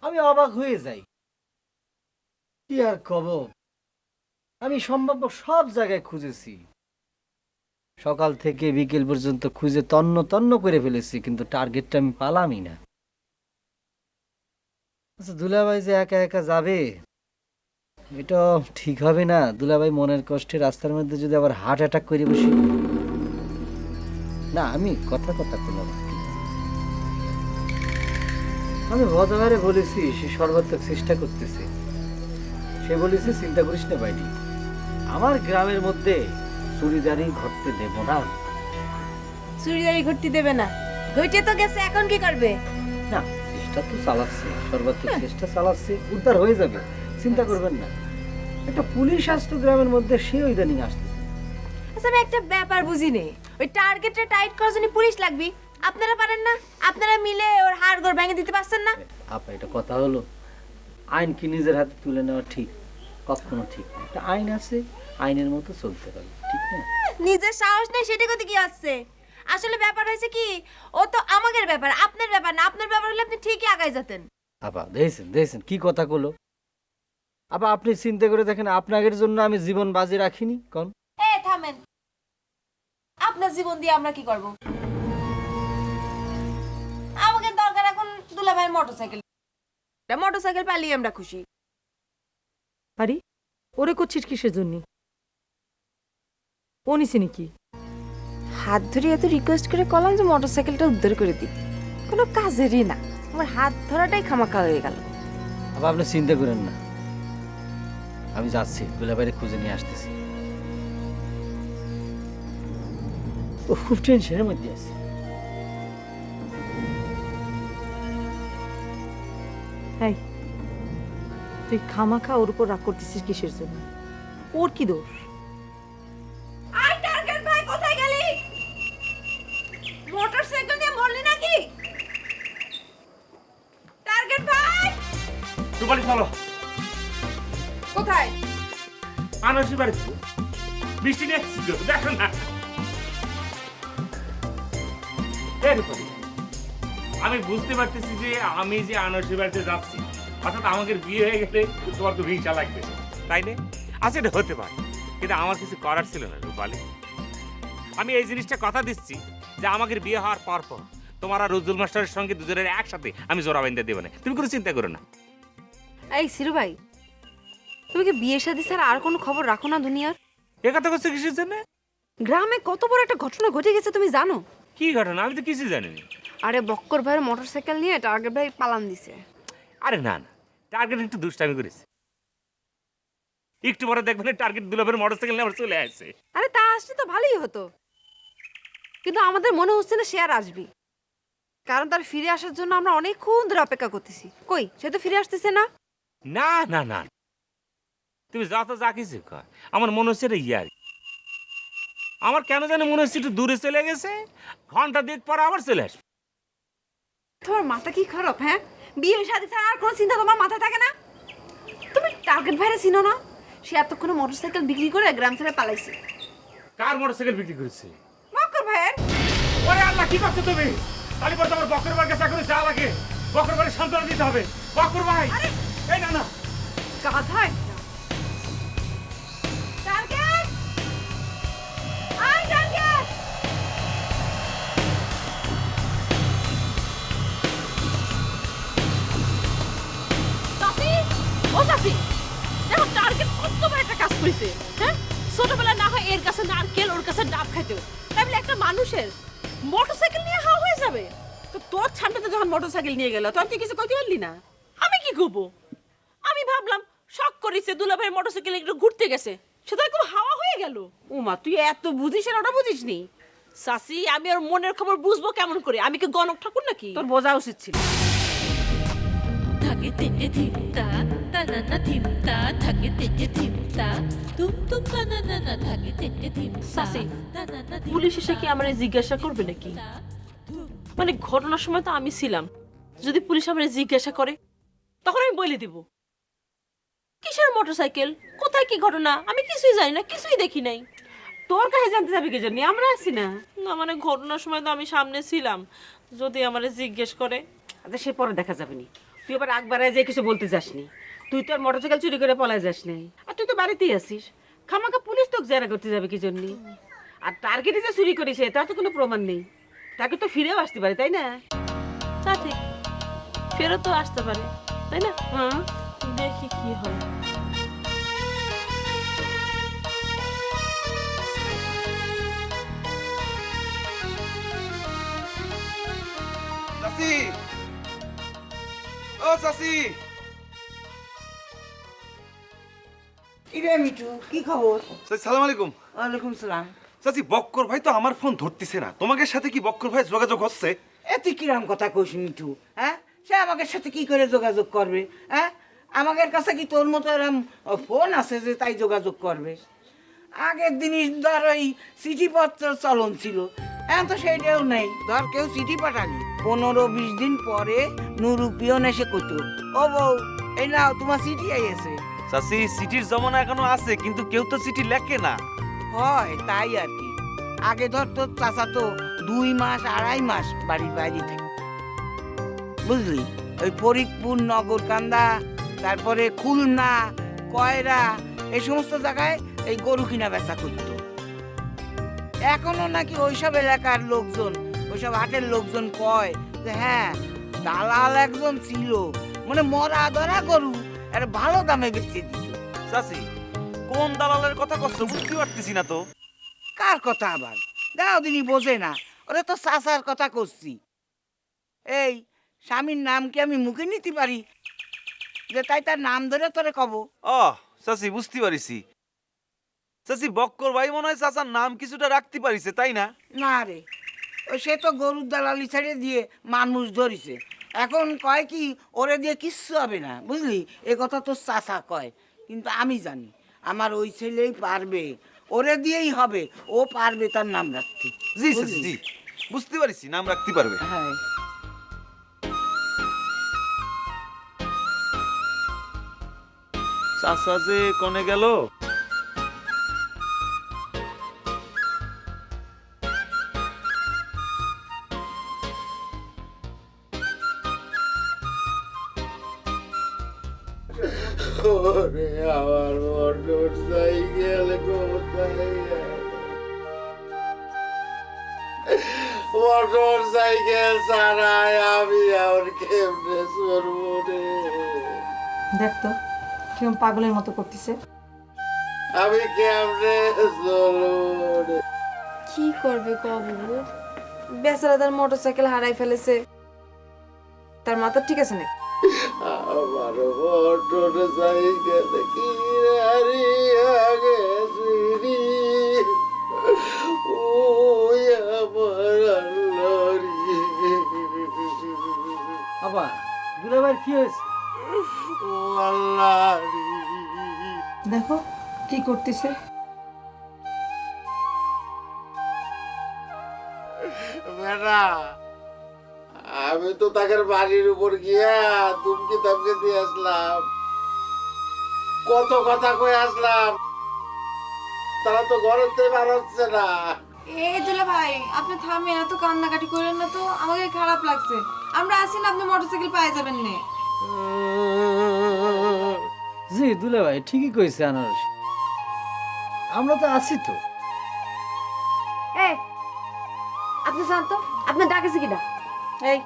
আমি অবাক হয়ে যাই। কি আর কব, আমি সম্ভাব্য সব জায়গায় খুঁজেছি, সকাল থেকে বিকেল পর্যন্ত খুঁজে তন্ন তন্ন করে ফেলেছি, কিন্তু টার্গেটটা আমি পালামই না। আচ্ছা, দুলাভাই যে একা একা যাবে এটা ঠিক হবে না। দুলাভাই মনের কষ্টে রাস্তার মধ্যে যদি আবার হার্ট অ্যাটাক করে বসি, না আমি কথা করলাম। আমি ভদ্রভাবে বলেছি, সে সর্বাত্মক চেষ্টা করতেছে। সে বলেছে চিন্তা করিস না বাইটি, আমার গ্রামের মধ্যে চুরিদারি ঘটতে দেব না। চুরিদারি ঘুরতে দেবে না? ঘুরতে তো গেছে, এখন কি করবে? না, চেষ্টা তো চালাচ্ছে, সর্বাত্মক চেষ্টা চালাচ্ছে, উদ্ধার হয়ে যাবে, চিন্তা করবেন না। একটা পুলিশ আসতো গ্রামের মধ্যে, সে ইদানিং আসতেছে। আচ্ছা, আমি একটা ব্যাপার বুঝি নেই, ওই টার্গেটটা টাইট করার জন্য পুলিশ লাগবে, আপনারা পারেন না? আপনারা মিলে ওর হাড় গোড় ভেঙে দিতে পারছেন না? আপা, এটা কথা হলো? আইন কি নিজের হাতে তুলে নেওয়া ঠিক? কখনো ঠিক না। একটা আইন আছে, আইনের মতো চলতে হবে, ঠিক না? নিজের সাহস নেই সেটা কথা কি আছে? আসলে ব্যাপার হয়েছে কি, ও তো আমাদের ব্যাপার, আপনার ব্যাপার না। আপনার ব্যাপার হলে আপনি ঠিকই আগায় যেতেন। আপা দেখছেন কি কথা কলো? আপা আপনি চিন্তা করে দেখেন, আপনাদের জন্য আমি জীবন বাজি রাখিনি। কোন থামেন, আপনার জীবন দিয়ে আমরা কি করব? আমাদের দরকার এখন দুলাভাইয়ের মোটরসাইকেল। মোটরসাইকেল পালিয়ে আমরা খুশি। আরে ওরে করছিস কিসের জন্য? ও নিছে নাকি? হাত ধরে এত রিকোয়েস্ট করে কলাম যে মোটরসাইকেলটা উদ্ধার করে দিই, কোনো কাজেরই না। আমার হাত ধরাটাই খামাখা হয়ে গেল। আপা আপনি চিন্তা করেন না, আমি যাচ্ছি, দুলাভাইরে খুঁজে নিয়ে আসতেছি। ও খুব টেনশনের মধ্যে আছে। এই তুই খামাখা ওর উপর রাগ করতেছিস কিসের জন্য? ওর কি দোষ? আই টার্গেট ভাই, কোথায় গেলি? মোটরসাইকেল নিয়ে মরলি নাকি? টার্গেট ভাই রূপালি চলো, কোথায়? আনারসি বাড়ি বৃষ্টি নিয়ে দেখো না। এই রূপালি, আমি বুঝতে পারতেছি যে আমি যে আনারসি বাড়িতে যাচ্ছি, অর্থাৎ আমাদের বিয়ে হয়ে গেলে তোমার তো হিংসা লাগবে, তাই না? আচ্ছা, এটা হতে পারে, কিন্তু আমার কিছু করার ছিল না রূপালি। আমি এই জিনিসটা কথা দিচ্ছি যে আমাদের বিয়ে হওয়ার পর তোমার আর রুজুল মাস্টারের সঙ্গে দুজনের একসাথে আমি জোড়া বেঁধে দেবো না, তুমি কোনো চিন্তা করো না। এই সিরু ভাই, তুমি কি বিয়ে শাদী ছাড়া আর কোনো খবর রাখো না দুনিয়ার? এ কথা করছে কিসের জন্য? গ্রামে কত বড় একটা ঘটনা ঘটে গেছে তুমি জানো? কি ঘটনা? আমি তো কিছু জানি না। আরে বক্কর ভাইয়ের মোটরসাইকেল নিয়ে টার্গেট ভাই পালান দিছে। আরে না না, টার্গেট একটু দুষ্টামি করেছে। একটু পরে দেখবেন টার্গেট দুলাভের মোটরসাইকেল নিয়ে আবার চলে আসছে। আরে তা আসলে তো ভালোই হতো, কিন্তু আমাদের মনে হচ্ছে না সে আর আসবি, কারণ তার ফিরে আসার জন্য আমরা অনেকক্ষণ ধরে অপেক্ষা করতেছি। কই, সে তো ফিরে আসতেছে না। না না না, তুমি যত যা কিছু কয় আমার মনে হচ্ছে এটা ইয়ার। আমার কেন জানি মনে হচ্ছে একটু দূরে চলে গেছে, ঘন্টা দেখ পরে আবার চলে আসবে। তোমার মাথা কি খারাপ? হ্যাঁ, বিয়ে শাদী ছাড়া আর কোনো চিন্তা তোমার মাথায় থাকে না? তুমি টার্গেট ভাইরে চিনো না? সে এতক্ষণে মোটরসাইকেল বিক্রি করে গ্রাম ছেড়ে পালাইছে। কার মোটরসাইকেল বিক্রি করেছে? মক্কর ভাইয়ের। ওরে আল্লাহ, কি করছো তুমি? তাহলে পরে আমার বকর ভাইয়ের কাছে এখন যা লাগে বকর ভাইয়ের সান্ত্বনা দিতে হবে। বকর ভাই, এই না না, গাধা একটা। টার্গেট! I target! চাচি, ও চাচি, দেখো টার্গেট কত বড় একটা কাজ করেছে। হ্যাঁ, ছোটবেলায় না হয় এর কাছে নারকেল ওর কাছে ডাব খাইতো, তাই বলে একটা মানুষের মোটরসাইকেল নিয়ে হাওয়া হয়ে যাবে? তো তোর সামনে যখন মোটরসাইকেল নিয়ে গেল তখন তুই কিছু কইতে পারলি না? আমি কি করবো? আমি ভাবলাম শখ করেছে দুলাভাইয়ের মোটরসাইকেল একটু ঘুরতে গেছে, সে তো একদম হাওয়া হয়ে গেল। উমা, তুই এত বুঝিস আর ওটা বুঝিস নি? চাচি, আমি আর মনের খবর বুঝবো কেমন করে? আমি কি গণক ঠাকুর নাকি? তোর বোঝা উচিত ছিল। থাকে তেজে ধিমতা তানানা ধিমতা থাকে তেজে ধিমতা তুম তুম তানানা থাকে তেজে ধিমতা চাচি, তানানা পুলিশ এসে কি আমার জিজ্ঞাসা করবে নাকি? মানে ঘটনার সময় তো আমি ছিলাম, যদি পুলিশ আমার জিজ্ঞাসা করে তখন আমি বলে দিব। কিসের মোটরসাইকেল, কোথায় কি ঘটনা আমি কিছুই জানি না, কিছুই দেখি নাই। তোর কাছে জানতে যাবি কে জন্য? আমরা আছি না। না মানে ঘটনার সময় তো আমি সামনে ছিলাম, যদি আমার জিজ্ঞেস করে। আচ্ছা, সে পরে দেখা যাবে নি। তুই আবার আকবারে যে কিছু বলতে যাসনি। তুই তো আর মোটরসাইকেল চুরি করে পলায় যাস নাই, আর তুই তো বাড়িতেই আছিস। খামাকা পুলিশ তোকে জেরা করতে যাবে কি জন্য? আর টার্গেটে যে চুরি করেছে তার তো কোনো প্রমাণ নেই, তাকে তো ফিরেও আসতে পারে, তাই না? তা ঠিক, ফেরত তো আসতে পারে, তাই না? হ্যাঁ, দেখি কি হয়। চাচি, ও চাচি। কিরে মিঠু, কি খবর? চাচি সালাম আলাইকুম। ওয়ালাইকুম সালাম। চাচি, বক্কর ভাই তো আমার ফোন ধরতেছে না, তোমাদের সাথে কি বক্কর ভাই যোগাযোগ হচ্ছে? এ তুই কিরাম কথা কইস মিঠু? হ্যাঁ, সে আমাদের সাথে কি করে যোগাযোগ করবে? হ্যাঁ, আমাদের কাছে কি তোর মতো এরম ফোন আছে যে তাই যোগাযোগ করবে? আগের দিনই ধর ওই চিঠিপত্র চলন ছিল, এখন তো সেইটাও নেই। ধর কেউ চিঠি পাঠালি 15-20 দিন পরে নুরু পিয়ন এসে কইতো, ও বউ এই নাও তোমার চিঠি আইছে। চাচি, চিঠির জমানা এখনো আছে, কিন্তু কেউ তো চিঠি লেখে না। হয় তাই আর কি। আগে ধর তোর চাচা তো 2 মাস 2.5 মাস বাড়ির বাইরে থাকে, বুঝলি? ওই ফরিদপুর, নগরকান্দা, তারপরে খুলনা, কয়রা, এই সমস্ত জায়গায় এই গরু কিনা বেচা করতো। এখনো নাকি ওইসব এলাকার লোকজন, ওইসব হাটের লোকজন কয় যে হ্যাঁ, দালাল একজন ছিল, মানে মরা ধরা গরু একটা ভালো দামে বেচে দিত। চাচি, কোন দালালের কথা কচ্ছ বুঝতে পারতেছি না তো। কার কথা আবার? দাও দিনই বোঝে না, ওরা তো চাচার কথা করছি। এই স্বামীর নাম কি আমি মুখে নিতে পারি যে তাই তার নাম ধরে তোরে কব? ও চাচি, বুঝতে পারিছি। চাচি, বক্কর ভাই মনে হয় চাচার নাম কিছুটা রাখতে পারিছে, তাই না? না রে, ও সে তো গরুর দালালি ছেড়ে দিয়ে মানুষ ধরিছে। এখন কয় কি ওরে দিয়ে কিচ্ছু হবে না, বুঝলি? এ কথা তো চাচা কয়, কিন্তু আমি জানি আমার ওই ছেলেই পারবে, ওরে দিয়েই হবে, ও পারবে তার নাম রাখতে। জি চাচি, জি বুঝতে পারিছি, নাম রাখতে পারবে। হ্যাঁ, চাচা যে কনে গেল? ওরে আমার মোটরসাইকেল কোথায়? মোটরসাইকেল ছাড়াই আমি আর কেমনে চলবো রে? দেখ তো কেমন পাগলের মতো করতেছে। আমি কেমনে চলবো রে? কি করবে বাবু? বেচারা তার মোটরসাইকেল হারাই ফেলেছে, তার মাথা ঠিক আছে না? আমার মোটর সাইকেল কি হারিয়ে গেছে রে। ওই আমার আল্লাহ রে। আবার দুলাভাই কি হয়েছে? ও আল্লাহ রে। দেখো কি করতেছে। বেটা, আমি তো তাদের বাড়ির উপর গিয়া তুমকি তামকে দিয়ে আসলাম, কত কথা কয়ে আসলাম, তারা তো ঘরেতে বার হচ্ছে না। এই দুলা ভাই আপনি থামে, এত কান্নাকাটি করেন না তো, আমাকে খারাপ লাগছে। আমরা আসি না, আপনি মোটরসাইকেল পাই যাবেন না। জি দুলাভাই ঠিকই কইছে আনারস, আমরা তো আছি তো। এই আপনি জানতো আপনার ডাকেছে কিনা? এই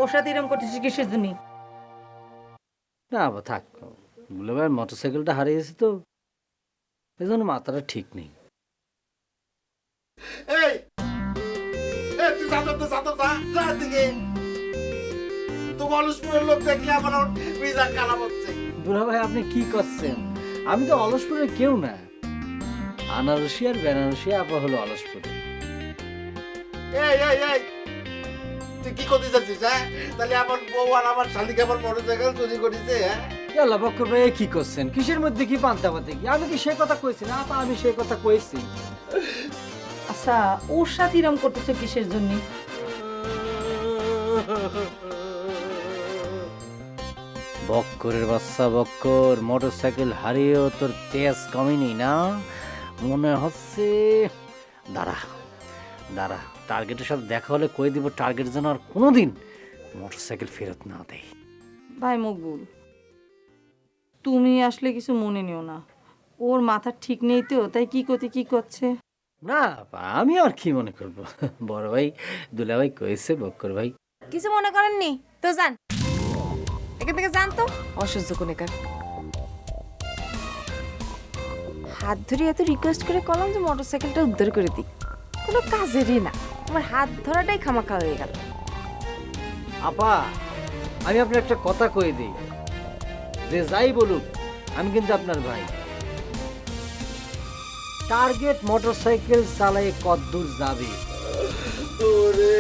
ওর সাথে এরকম করতেছিস কিসের জন্য? না আবার থাক, দুলাভাইয়ের মোটরসাইকেলটা হারিয়েছে তো, এই জন্য মাথাটা ঠিক নেই। এই তুই যা দিকে, তো অলসপুরের লোক দেখলে আমার মিজান খারাপ হচ্ছে। দুলাভাই আপনি কি করছেন? আমি তো অলসপুরের কেউ না, আনারসি আর বেনারসি আপা হলো অলসপুরে। এই এই এই তুই কি করতে যাচ্ছিস? হ্যাঁ, তাহলে আমার বউ আর আমার শালিকে আমার মোটরসাইকেল চুরি করেছে। হ্যাঁ আল্লাহ বক্কর ভাই কি করছেন? কিসের মধ্যে কি পান্তাপাতি কি? আমি কি সে কথা কইছি না আপা? আমি সে কথা কইছি। আচ্ছা ওর সাথে এরকম করতেছো কিসের জন্য? বক্করের বাচ্চা বক্কর, মোটরসাইকেল হারিয়েও তোর তেজ কমেনি না মনে হচ্ছে। দাঁড়া দাঁড়া, টার্গেটের সাথে দেখা হলে কই দিব টার্গেট যেন আর কোনোদিন মোটরসাইকেল ফেরত না দেয়। ভাই মকবুল, তুমি আসলে কিছু মনে নিও না, ওর মাথা ঠিক নেই তো, তাই কি করতে কি করছে। না আমি আর কি মনে করব, বড় ভাই দুলাভাই কইছে বক্কর ভাই। কিছু মনে করেননি তো, যান এখান থেকে, যান তো। অসহ্য কোনেকার, হাত ধরে এত রিকোয়েস্ট করে কলাম যে মোটরসাইকেলটা উদ্ধার করে দিই, কোনো কাজেরই না। আমার হাত ধরাটাই খামাখা হয়ে গেল। আপা আমি আপনার একটা কথা কই দিই, যে যাই বলুক আমি কিন্তু আপনার ভাই। টার্গেট মোটরসাইকেল চালায় কতদূর যাবে? ওরে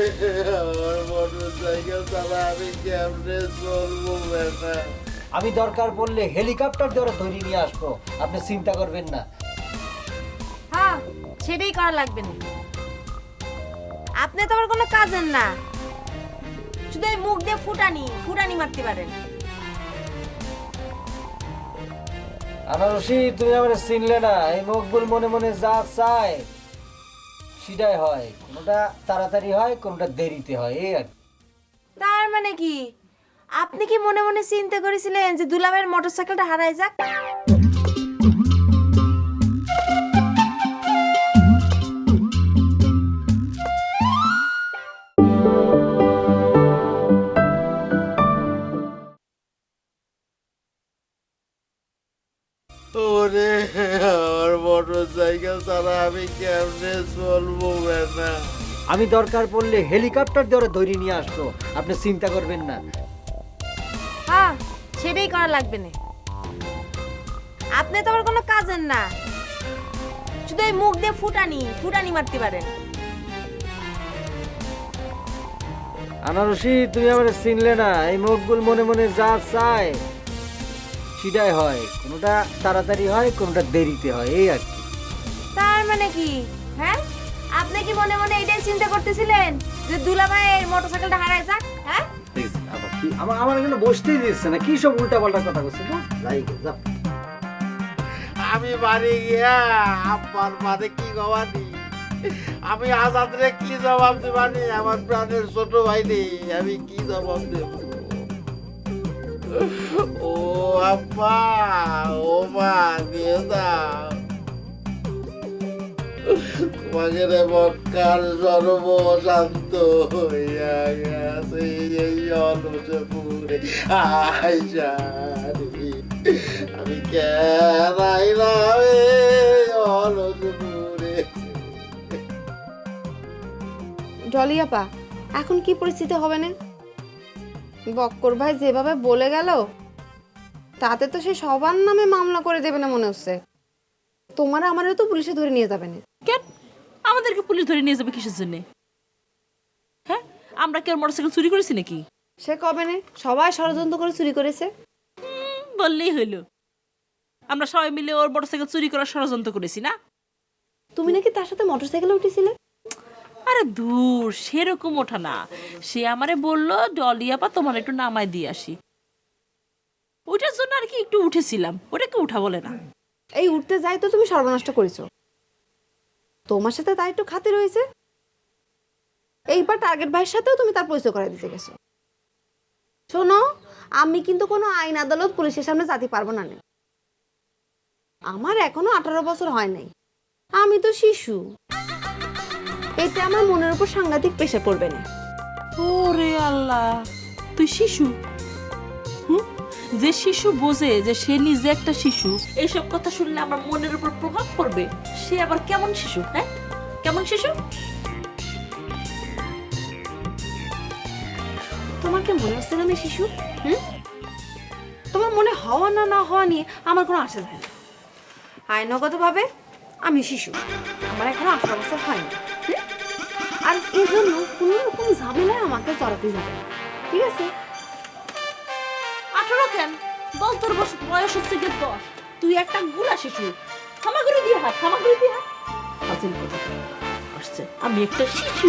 আমার মোটরসাইকেল চালা আমি কেমনে চলবো বেটা? আমি দরকার পড়লে হেলিকপ্টার দিয়ে ধরে নিয়ে আসবো, আপনি চিন্তা করবেন না। হ্যাঁ সেটাই করা লাগবে না, আপনি তো আমার কোনো কাজের না, শুধু এই মুখ দিয়ে ফুটানি মারতে পারেন। আনারসি তুমি আমার চিনলে না, এই মকবুল মনে মনে যা চায় সেটাই হয়, কোনোটা তাড়াতাড়ি হয় কোনোটা দেরিতে হয়, এই আর কি। তার মানে কি আপনি কি মনে মনে চিন্তা করেছিলেন যে দুলাভাইয়ের মোটরসাইকেলটা হারায় যাক? ওরে আমার মোটরসাইকেল চালা আমি কেমনে চলবো বেটা? আমি দরকার পড়লে হেলিকপ্টার দিয়ে ধরে নিয়ে আসবো, আপনি চিন্তা করবেন না। হ্যাঁ সেটাই করা লাগবে না, আপনি তো আমার কোনো কাজের না, শুধু এই মুখ দিয়ে ফুটানি মারতে পারেন। আনারসি তুমি আমার চিনলে না, এই মকবুল মনে মনে যা চায় সেটাই হয়, কোনোটা তাড়াতাড়ি হয় কোনোটা দেরিতে হয়, এই আর কি। তার মানে কি হ্যাঁ, আপনি কি মনে মনে এটাই চিন্তা করতেছিলেন যে দুলাভাইয়ের মোটরসাইকেলটা হারায় যাক? হ্যাঁ আমার এখানে বসতেই দিচ্ছে না, কি সব উল্টা পাল্টা কথা বলছে। আমি বাড়ি গিয়া আব্বার মাঝে কি গবানি, আমি আজাদরে কি জবাব দিবানি? আমার প্রাণের ছোট ভাই নেই, আমি কি জবাব দেব? ও আব্বা, ও মা দিয়ে দাও তোমাকে রে মক্কার সর্বশান্ত হইয়া গেছে এই অলসপুরে আইসারি, আমি কেন আইলাম এই অলসপুরে? ডলি আপা এখন কি পরিস্থিতি হবে না? বক্কর ভাই যেভাবে বলে গেল তাতে তো সে সবার নামে মামলা করে দেবে না মনে হচ্ছে। তোমার আমারও তো পুলিশে ধরে নিয়ে যাবে না। কেন আমাদেরকে পুলিশ ধরে নিয়ে যাবে কিসের জন্য? হ্যাঁ, আমরা কি আর মোটরসাইকেল চুরি করেছি নাকি? সে কবে না সবাই ষড়যন্ত্র করে চুরি করেছে। বললেই হইলো, আমরা সবাই মিলে ওর মোটরসাইকেল চুরি করার ষড়যন্ত্র করেছি না? তুমি নাকি তার সাথে মোটরসাইকেলে উঠেছিলে? আরে দূর, সেরকম ওঠা না। সে আমারে বললো ডলি আপা তোমার একটু নামায় দিয়ে আসি, ওইটার জন্য আর কি একটু উঠেছিলাম। ওটাকে উঠা বলে না। এই উঠতে যাই তো তুমি সর্বনষ্ট করেছো। তোমার সাথে তার একটু খাতির রয়েছে, এইবার টার্গেট ভাইয়ের সাথেও তুমি তার পরিচয় করে দিতে গেছো। শোনো, আমি কিন্তু কোনো আইন আদালত পুলিশের সামনে যেতে পারবো না। আমার এখনো 18 বছর হয় নাই, আমি তো শিশু। এতে আমার মনের উপর সাংঘাতিক প্রেশার পড়বে না। ওরে আল্লাহ, তুই শিশু? যে শিশু বোঝে যে সে নিজে একটা শিশু, এইসব কথা শুনলে আমার মনের উপর প্রভাব পড়বে। সে আবার কেমন শিশু? হ্যাঁ, কেমন শিশু? তোমার কি মনে হচ্ছে না আমি শিশু? তোমার মনে হওয়া না না হওয়া নিয়ে আমার কোনো আসে যায় না। আইনগত ভাবে আমি শিশু, আমার এখনো 18 বছর হয়নি। আর এই জন্য কোনো রকম ঝামেলায় আমাকে চড়াতে যাবে না, ঠিক আছে? 18 কেন? বল, তোর বয়স হচ্ছে গিয়ে 10। তুই একটা গুলা শিশু। হামাগুড়ি দিয়ে হাত, হামাগুড়ি দিয়ে হাত। ফাজিল কথা আসছে, আমি একটা শিশু।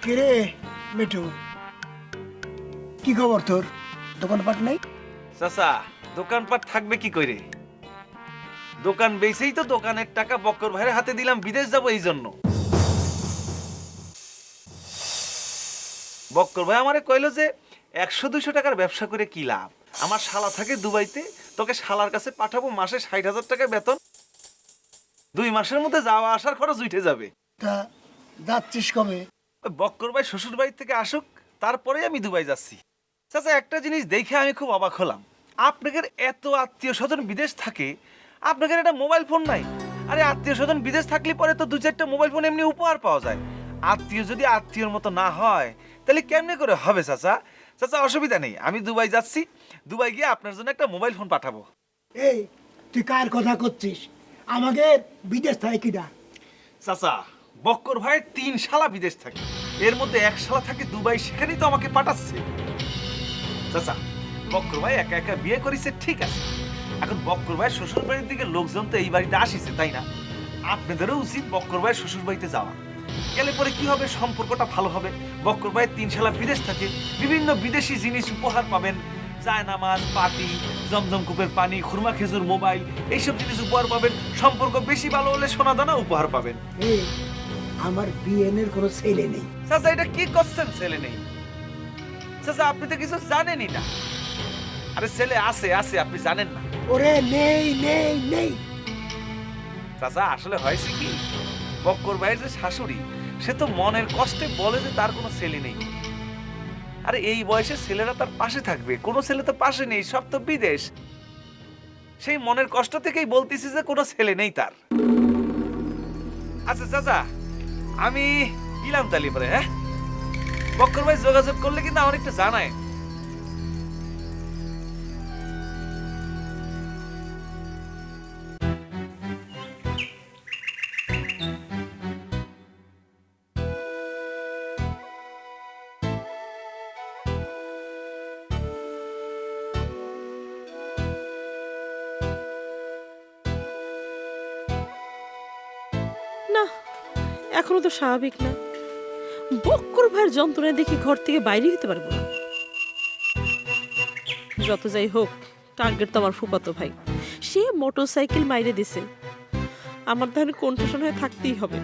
কিরে মিঠু, কি খবর তোর? দোকানপাট নেই? চাচা, দোকানপাট থাকবে কি করে? দোকান বেচেই তো দোকানের টাকা বক্কর ভাইয়ের হাতে দিলাম, বিদেশ যাব এই জন্য। বক্কর ভাই আমারে কইলো যে 100-200 টাকার ব্যবসা করে কি লাভ? আমার শালা থাকে দুবাইতে, তোকে শালার কাছে পাঠাবো, মাসে 60,000 টাকা বেতন, 2 মাসের মধ্যে যাওয়া আসার খরচ উঠে যাবে। তা যাচ্ছিস কবে? বক্কর ভাই শ্বশুর বাড়ি থেকে আসুক, তারপরে আমি দুবাই যাচ্ছি। চাচা, একটা জিনিস দেখে আমি খুব অবাক হলাম। আপনাদের এত আত্মীয় স্বজন বিদেশ থাকে, আপনাদের একটা মোবাইল ফোন নাই? আরে আত্মীয় স্বজন বিদেশ থাকলে পরে তো 2-4টা মোবাইল ফোন এমনি উপহার পাওয়া যায়। আত্মীয় যদি আত্মীয়র মতো না হয় তাহলে কেমনে করে হবে চাচা? চাচা, অসুবিধা নেই, আমি দুবাই যাচ্ছি, দুবাই গিয়ে আপনার জন্য একটা মোবাইল ফোন পাঠাবো। এই তুই কার কথা করছিস? আমাকে বিদেশ থাকে কিনা? চাচা, বক্কর ভাইয়ের 3 শালা বিদেশ থাকে, এর মধ্যে 1 শালা থাকে দুবাই, সেখানেই তো আমাকে পাঠাচ্ছে। চাচা, বক্কর ভাই একা একা বিয়ে করেছে ঠিক আছে, এখন বক্কর ভাই শ্বশুর বাড়ির দিকে লোকজন তো এই বাড়িতে আসিছে, তাই না? আপনাদেরও উচিত বক্কর ভাই শ্বশুর বাড়িতে যাওয়া। গেলে পরে কি হবে, সম্পর্কটা ভালো হবে। বক্কর ভাই 3 শালা বিদেশ থাকে, বিভিন্ন বিদেশি জিনিস উপহার পাবেন, জায়নামাজ, পাটি, জমজম কূপের পানি, খুরমা খেজুর, মোবাইল, এইসব জিনিস উপহার পাবেন। সম্পর্ক বেশি ভালো হলে সোনাদানা উপহার পাবেন। এই আমার বিয়েনের কোনো ছেলে নেই। চাচা, এটা কি করছেন? ছেলে নেই? চাচা, আপনি তো কিছু জানেনই না। আরে ছেলে আছে, আছে, আপনি জানেন না। ওরে নেই নেই নেই। চাচা, আসলে হয়েছে কি, বক্কর ভাইয়ের যে শাশুড়ি, সে তো মনের কষ্টে বলে যে তার কোনো ছেলে নেই। আরে এই বয়সে ছেলেরা তার পাশে থাকবে, কোনো ছেলে তো পাশে নেই, সব তো বিদেশ। সেই মনের কষ্ট থেকেই বলতেছি যে কোনো ছেলে নেই তার। আচ্ছা চাচা, আমি গেলাম তালি পরে। হ্যাঁ, বক্কর ভাই যোগাযোগ করলে কিন্তু আমার একটু জানায়। না, এখনো তো স্বাভাবিক না। বক্কর ভাইয়ের যন্ত্রণা দেখে ঘর থেকে বাইরে হতে পারবো না। যত যাই হোক, টার্গেট তো আমার ফুফাতো ভাই, সে মোটরসাইকেল মাইরে দিছে, আমার তাহলে কন্ডিশন হয়ে থাকতেই হবে।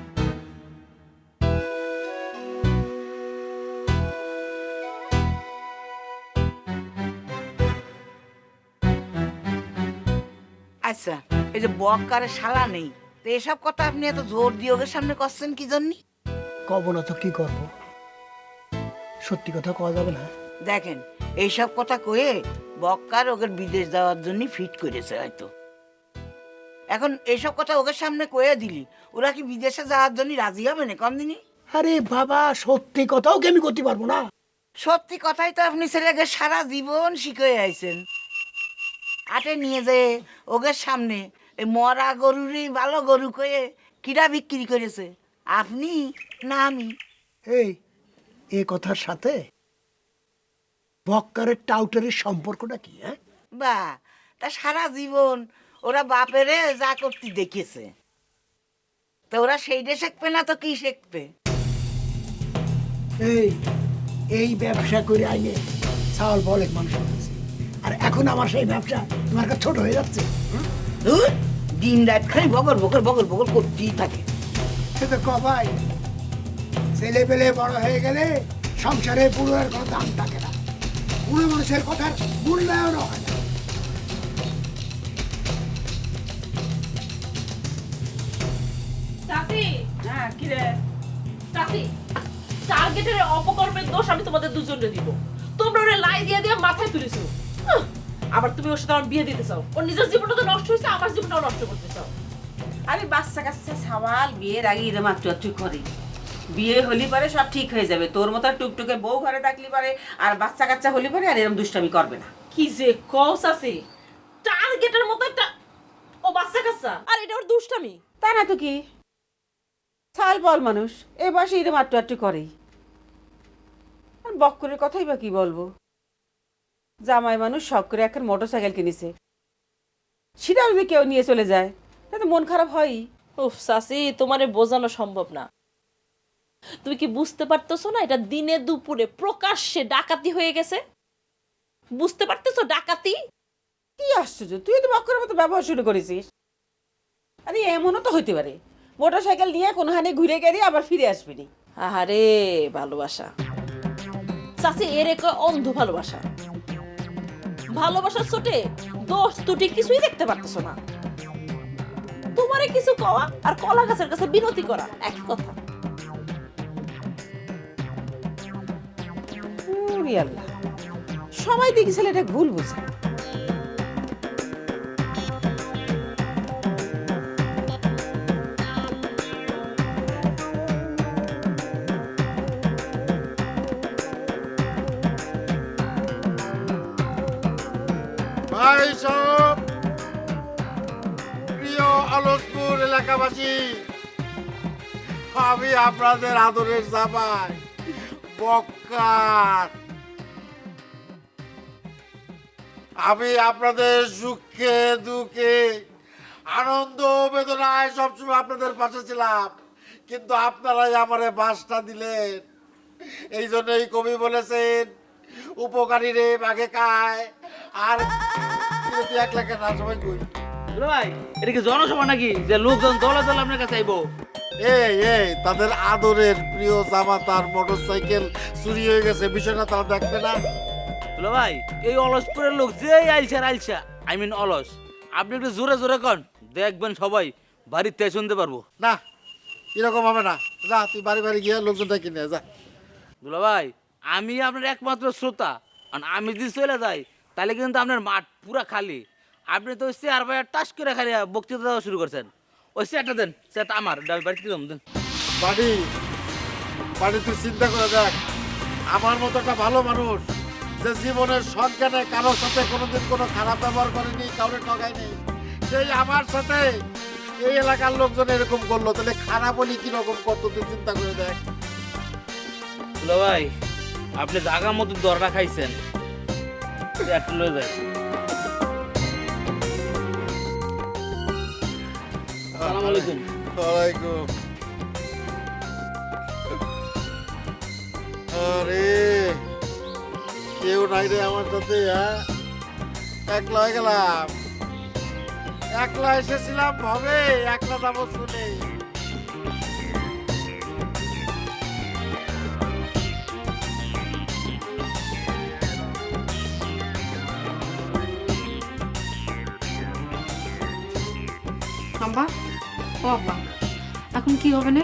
আচ্ছা, এই যে বক্কারে শালা নেই, তো এসব কথা আপনি এত জোর দিয়ে ওদের সামনে করছেন কি জন্য? কব না তো কি করব? সত্যি কথা কওয়া যাবে না। দেখেন, এইসব কথা কয়ে বক্কার ওদের বিদেশ যাওয়ার জন্য ফিট করেছে হয়তো। এখন এইসব কথা ওদের সামনে কয়ে দিলি, ওরা কি বিদেশে যাওয়ার জন্য রাজি হবে না কম দিনই? আরে বাবা, সত্যি কথাও কি আমি করতে পারবো না? সত্যি কথাই তো আপনি ছেলেকে সারা জীবন শিখে আইছেন। আটে নিয়ে যে ওগের সামনে এই মরা গরুরই ভালো গরু কয়ে কিরা বিক্রি করেছে, আপনি না আমি? এই কথার সাথে বক্কারের টাউটারের সম্পর্কটা কি? হ্যাঁ, বা তা সারা জীবন ওরা বাপেরে যা করতে দেখেছে, তো ওরা সেইটা শিখবে না তো কি শিখবে? এই ব্যবসা করে আইনে চাউল বলেক মানুষ হয়েছে, আর এখন আমার সেই ব্যবসা তোমার কাছে ছোট হয়ে যাচ্ছে। ধুর, দিন রাত খালি বগর বগর বগর বগর করতেই থাকে। সে তো কবাই ছেলে পেলে বড় হয়ে গেলে সংসারে বুড়োর কোনো দাম থাকে না, বুড়ো মানুষের কথার মূল্যায়ন হয় না। চাচি, হ্যাঁ কি রে চাচি, টার্গেটের অপকর্মের দোষ আমি তোমাদের দুজনে দিব। তোমরা ওরে লাই দিয়ে দিয়ে মাথায় তুলেছো, আবার তুমি ওর সাথে আমার বিয়ে দিতে চাও। ওর নিজের জীবনটা তো নষ্ট হয়েছে, আমার জীবনটাও নষ্ট করতে চাও। আরে বাচ্চা কাচ্চা সামাল বিয়ের আগে এরকম একটু করে, বিয়ে হলি পরে সব ঠিক হয়ে যাবে। তোর মতো টুকটুকে বউ ঘরে থাকলি পারে আর বাচ্চা কাচ্চা হলি পরে আর এরকম দুষ্টামি করবে না। কি যে কস আছে, টার্গেটের মতো একটা ও বাচ্চা কাচ্চা, আর এটা ওর দুষ্টামি। তা না তো কি, ছাল বল মানুষ এ বয়সে এরকম একটু করেই। আর বক্করের কথাই বা কি বলবো, জামাই মানুষ শখ করে একটা মোটরসাইকেল কিনেছে, সেটা যদি কেউ নিয়ে চলে যায় তাতে মন খারাপ হয়ই। উফ চাচি, তোমারে বোঝানো সম্ভব না। তুমি কি বুঝতে পারতেছো না এটা দিনে দুপুরে প্রকাশ্যে ডাকাতি হয়ে গেছে? বুঝতে পারতেছো ডাকাতি? কি আশ্চর্য, তুই তো বক্করের মতো ব্যবহার শুরু করেছিস। আরে এমনও তো হইতে পারে মোটরসাইকেল নিয়ে কোনখানে ঘুরে গেলে আবার ফিরে আসবি নি। আহারে ভালোবাসা চাচি, এর এক অন্ধ ভালোবাসা। ভালোবাসার ছোটে দোষ ত্রুটি কিছুই দেখতে পারতেছো না। তোমারে কিছু কওয়া আর কলা গাছের কাছে বিনতি করা একই কথা। ওরে আল্লাহ, সবাই দেখি ছেলেটা ভুল বুঝে। ভাই সব প্রিয় আলোকপুর এলাকাবাসী, আমি আপনাদের আদরের জামাই বক্কার। আমি আপনাদের সুখে দুঃখে আনন্দ বেদনায় সবসময় আপনাদের পাশে ছিলাম, কিন্তু আপনারাই আমারে বাসটা দিলেন। এই জন্যই কবি বলেছেন, উপকারী রে বাঘে খায়। আর তুই এক লাখের না সবাই কই ভাই, এটা কি জনসভা নাকি যে লোকজন দলে দলে আপনার কাছে আইবো? এই তাদের আদরের প্রিয় জামাতার মোটরসাইকেল চুরি হয়ে গেছে, বিষয়টা তারা দেখবে না? দুলা ভাই, এই অলসপুরের লোক যে আইলসা আই মিন অলস, আপনি একটু জোরে জোরে কন, দেখবেন সবাই বাড়িতে শুনতে পারবো। না, এরকম হবে না। যা তুই বাড়ি বাড়ি গিয়ে লোকজনটা কিনে যা। দুলা ভাই, আমি আপনার একমাত্র শ্রোতা, আর আমি যদি চলে যাই তাহলে কিন্তু আপনার মাঠ পুরা খালি। আপনি তো ওই চেয়ার ভাই টাস করে খালি বক্তৃতা দেওয়া শুরু করছেন। ওই চেয়ারটা দেন, চেয়ারটা আমার বাড়িতে দেন। বাড়ি তুই চিন্তা করে দেখ, আমার মতো একটা ভালো মানুষ যে জীবনের সজ্ঞানে কারোর সাথে কোনোদিন কোনো খারাপ ব্যবহার করেনি, কাউরে ঠকায়নি, সেই আমার সাথে এই এলাকার লোকজন এরকম করলো, তাহলে খারাপ হলে কিরকম কত তুই চিন্তা করে দেখ। দুলা ভাই, আপনি জাগা মতো দরটা খাইছেন, একটা লয়ে যায়। আসসালামু আলাইকুম। ওয়ালাইকুম। আরে কেউ নাই রে আমার সাথে, হ্যাঁ? একলা হয়ে গেলাম। একলা এসেছিলাম ভাবে, একলা যাবো শুনে। আব্বা, ও আব্বা, এখন কি হবে না?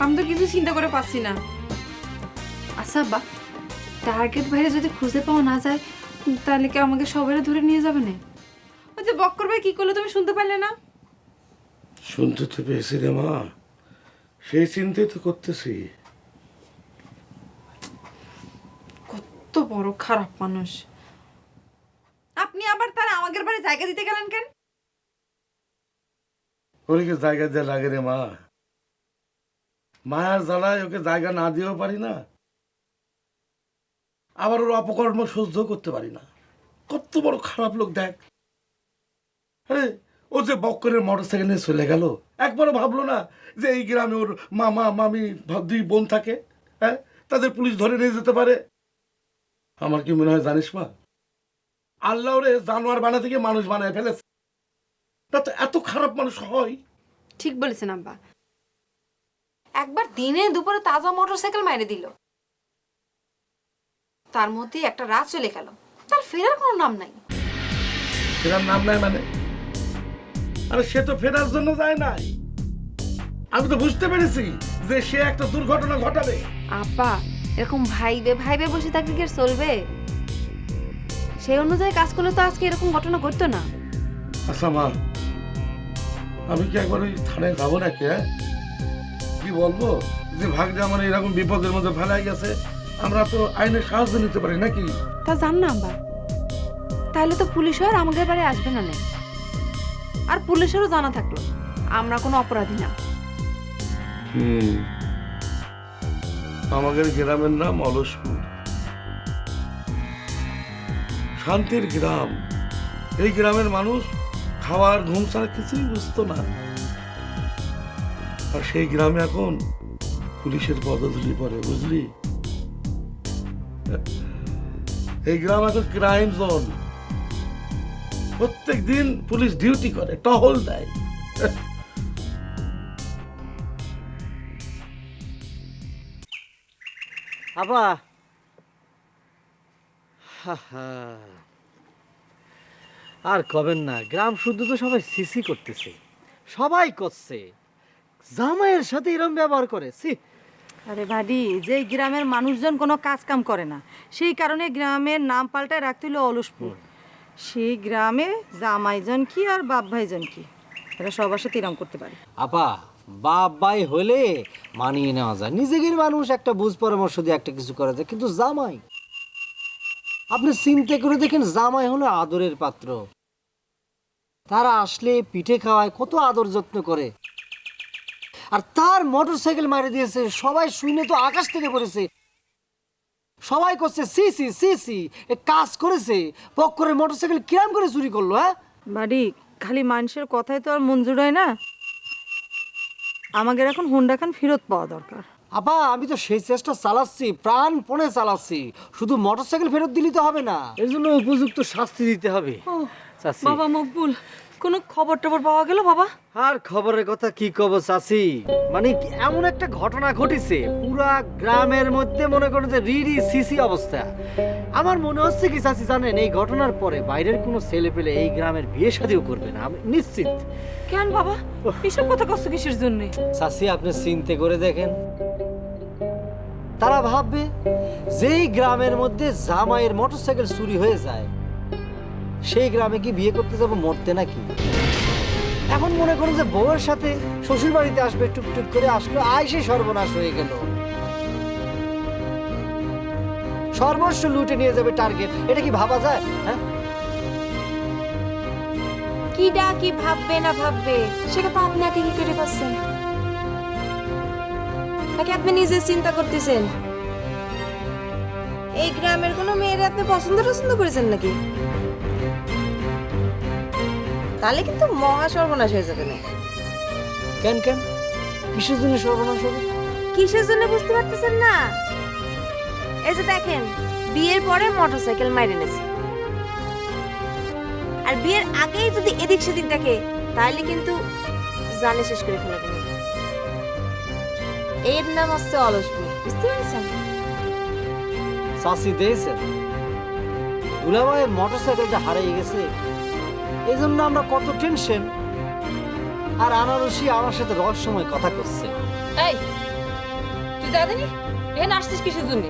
আমি তো কিছু চিন্তা করে পাচ্ছি না। আচ্ছা আব্বা, টার্গেট বাইরে যদি খুঁজে পাওয়া না যায় তাহলে কি আমাকে সবাই ধরে নিয়ে যাবে না? ওই যে বক্কর ভাই কি করলো তুমি শুনতে পারলে না? শুনতে তো পেয়েছি রে মা, সেই চিন্তাই তো করতেছি। বড় খারাপ মানুষ। আপনি আবার তার আমাদের বাড়ি জায়গা দিতে গেলেন কেন? ওকে জায়গা দেওয়া লাগে রে মা, মায়ার জ্বালায় ওকে জায়গা না দিয়েও পারি না, আবার ওর অপকর্ম সহ্য করতে পারি না। কত বড় খারাপ লোক দেখ। আরে ও যে বক্করের মোটর সাইকেল নিয়ে চলে গেল, একবারও ভাবলো না যে এই গ্রামে ওর মামা মামি দুই বোন থাকে, হ্যাঁ, তাদের পুলিশ ধরে নিয়ে যেতে পারে। আমার কি মনে হয় জানিস মা, আল্লাহ ওরে জানোয়ার বানা থেকে মানুষ বানায় ফেলেছে। তা তো এত খারাপ মানুষ হয়? ঠিক বলেছেন আব্বা। একবার দিনে দুপুরে তাজা মোটরসাইকেল মাইরে দিল, তার মধ্যে একটা রাত চলে গেল, তার ফেরার কোনো নাম নাই। ফেরার নাম নাই মানে? আরে সে তো ফেরার জন্য যায় নাই। আমি তো বুঝতে পেরেছি যে সে একটা দুর্ঘটনা ঘটাবে। আব্বা এরকম ভাইবে ভাইবে বসে থাকলে কি আর চলবে? সেই অনুযায়ী কাজ করলে তো আজকে এরকম ঘটনা ঘটতো না। আচ্ছা মা, আমি কি একবার ওই থানায় যাবো নাকি? হ্যাঁ, কি বলবো যে ভাগ্যে আমার এরকম বিপদের মধ্যে ফেলাই গেছে, আমরা তো আইনের সাহায্য নিতে পারি নাকি? তা জান না আব্বা, তাহলে তো পুলিশ আর আমাদের বাড়ি আসবে না। আর পুলিশেরও জানা থাকলো আমরা কোনো অপরাধী না। আমাদের গ্রামের নাম অলসপুর, শান্তির গ্রাম। এই গ্রামের মানুষ খাওয়ার ঘুম ছাড়া কিছুই বুঝতো না, আর সেই গ্রামে এখন পুলিশের পদধূলি পড়ে, বুঝলি? এই গ্রাম এখন ক্রাইম জোন। প্রত্যেক দিন পুলিশ ডিউটি করে, টহল দেয়। আবা আর কবেন না, গ্রাম শুদ্ধ তো সবাই সিসি করতেছে, সবাই করছে, জামাইয়ের সাথে এরকম ব্যবহার করে। আরে ভাডি, যে গ্রামের মানুষজন কোনো কাজ কাম করে না, সেই কারণে গ্রামের নাম পাল্টায় রাখতে হলো অলসপুর। সেই গ্রামে জামাইজন কি আর বাপ ভাইজন কি, এরা সবার সাথে এরকম করতে পারে। আপা বাপ ভাই হলে মানিয়ে নেওয়া যায়, নিজেদের মানুষ একটা বুঝ পরামর্শ দিয়ে একটা কিছু করা যায়, কিন্তু জামাই, আপনি চিন্তা করে দেখেন, জামাই হলো আদরের পাত্র। তারা আসলে পিঠে খাওয়ায়, কত আদর যত্ন করে, আর তার মোটর সাইকেল মারি দিয়েছে, সবাই শুনে তো আকাশ থেকে পড়েছে, সবাই করছে সিসি সিসি। কাজ করেছে পক্করের মোটর সাইকেল কিরাম করে চুরি করলো? হ্যাঁ বাড়ি খালি মানুষের কথাই তো আর মঞ্জুর হয় না, আমাদের এখন হুন্ডা খান ফেরত পাওয়া দরকার। আপা আমি তো সেই চেষ্টা চালাচ্ছি, প্রাণপণে চালাচ্ছি, শুধু মোটরসাইকেল ফেরত দিলে তো হবে না, এর জন্য উপযুক্ত শাস্তি দিতে হবে। বাবা মকবুল, কোনো খবর টবর পাওয়া গেল বাবা? আর খবরের কথা কি কব চাচি, মানে এমন একটা ঘটনা ঘটেছে, পুরা গ্রামের মধ্যে মনে করেন যে রিডি সিসি অবস্থা। আমার মনে হচ্ছে কি চাচি জানেন, এই ঘটনার পরে বাইরের কোনো ছেলে পেলে এই গ্রামের বিয়ে শাদিও করবে না, আমি নিশ্চিত। কেন বাবা, এসব কথা কষ্ট কিসের জন্য? চাচি আপনি চিন্তা করে দেখেন, তারা ভাববে যেই গ্রামের মধ্যে জামাইয়ের মোটরসাইকেল চুরি হয়ে যায়, সেই গ্রামে কি বিয়ে করতে যাবো মরতে নাকি? এখন মনে করেন যে বউয়ের সাথে শ্বশুর বাড়িতে আসবে, টুকটুক করে আসলো, আইসে সর্বনাশ হয়ে গেল, সর্বস্ব লুটে নিয়ে যাবে টার্গেট। এটা কি ভাবা যায়? হ্যাঁ, কিডা কি ভাববে না ভাববে সেটা তো আপনি আগে কি করে করছেন, নাকি আপনি নিজে চিন্তা করতেছেন? এই গ্রামের কোনো মেয়ের আপনি পছন্দ করেছেন নাকি? তাহলে কিন্তু মহা সর্বনাশ হয়ে যাবে না। কেন কেন, কিসের জন্য সর্বনাশ হবে? কিসের জন্য বুঝতে পারতেছেন না? এই যে দেখেন, বিয়ের পরে মোটরসাইকেল মাইরে এনেছে, আর বিয়ের আগেই যদি এদিক সেদিক দেখে তাহলে কিন্তু জানে শেষ করে ফেলবে। এর নাম হচ্ছে অলসপুর, বুঝতে পেরেছেন? শাস্তি দিয়েছেন, দুলাভাইয়ের মোটরসাইকেলটা হারিয়ে গেছে, এই জন্য আমরা কত টেনশন, আর আনারসি আমার সাথে রহস্যময় কথা করছে। এই তুই জানি এখানে আসছিস কিসের জন্য?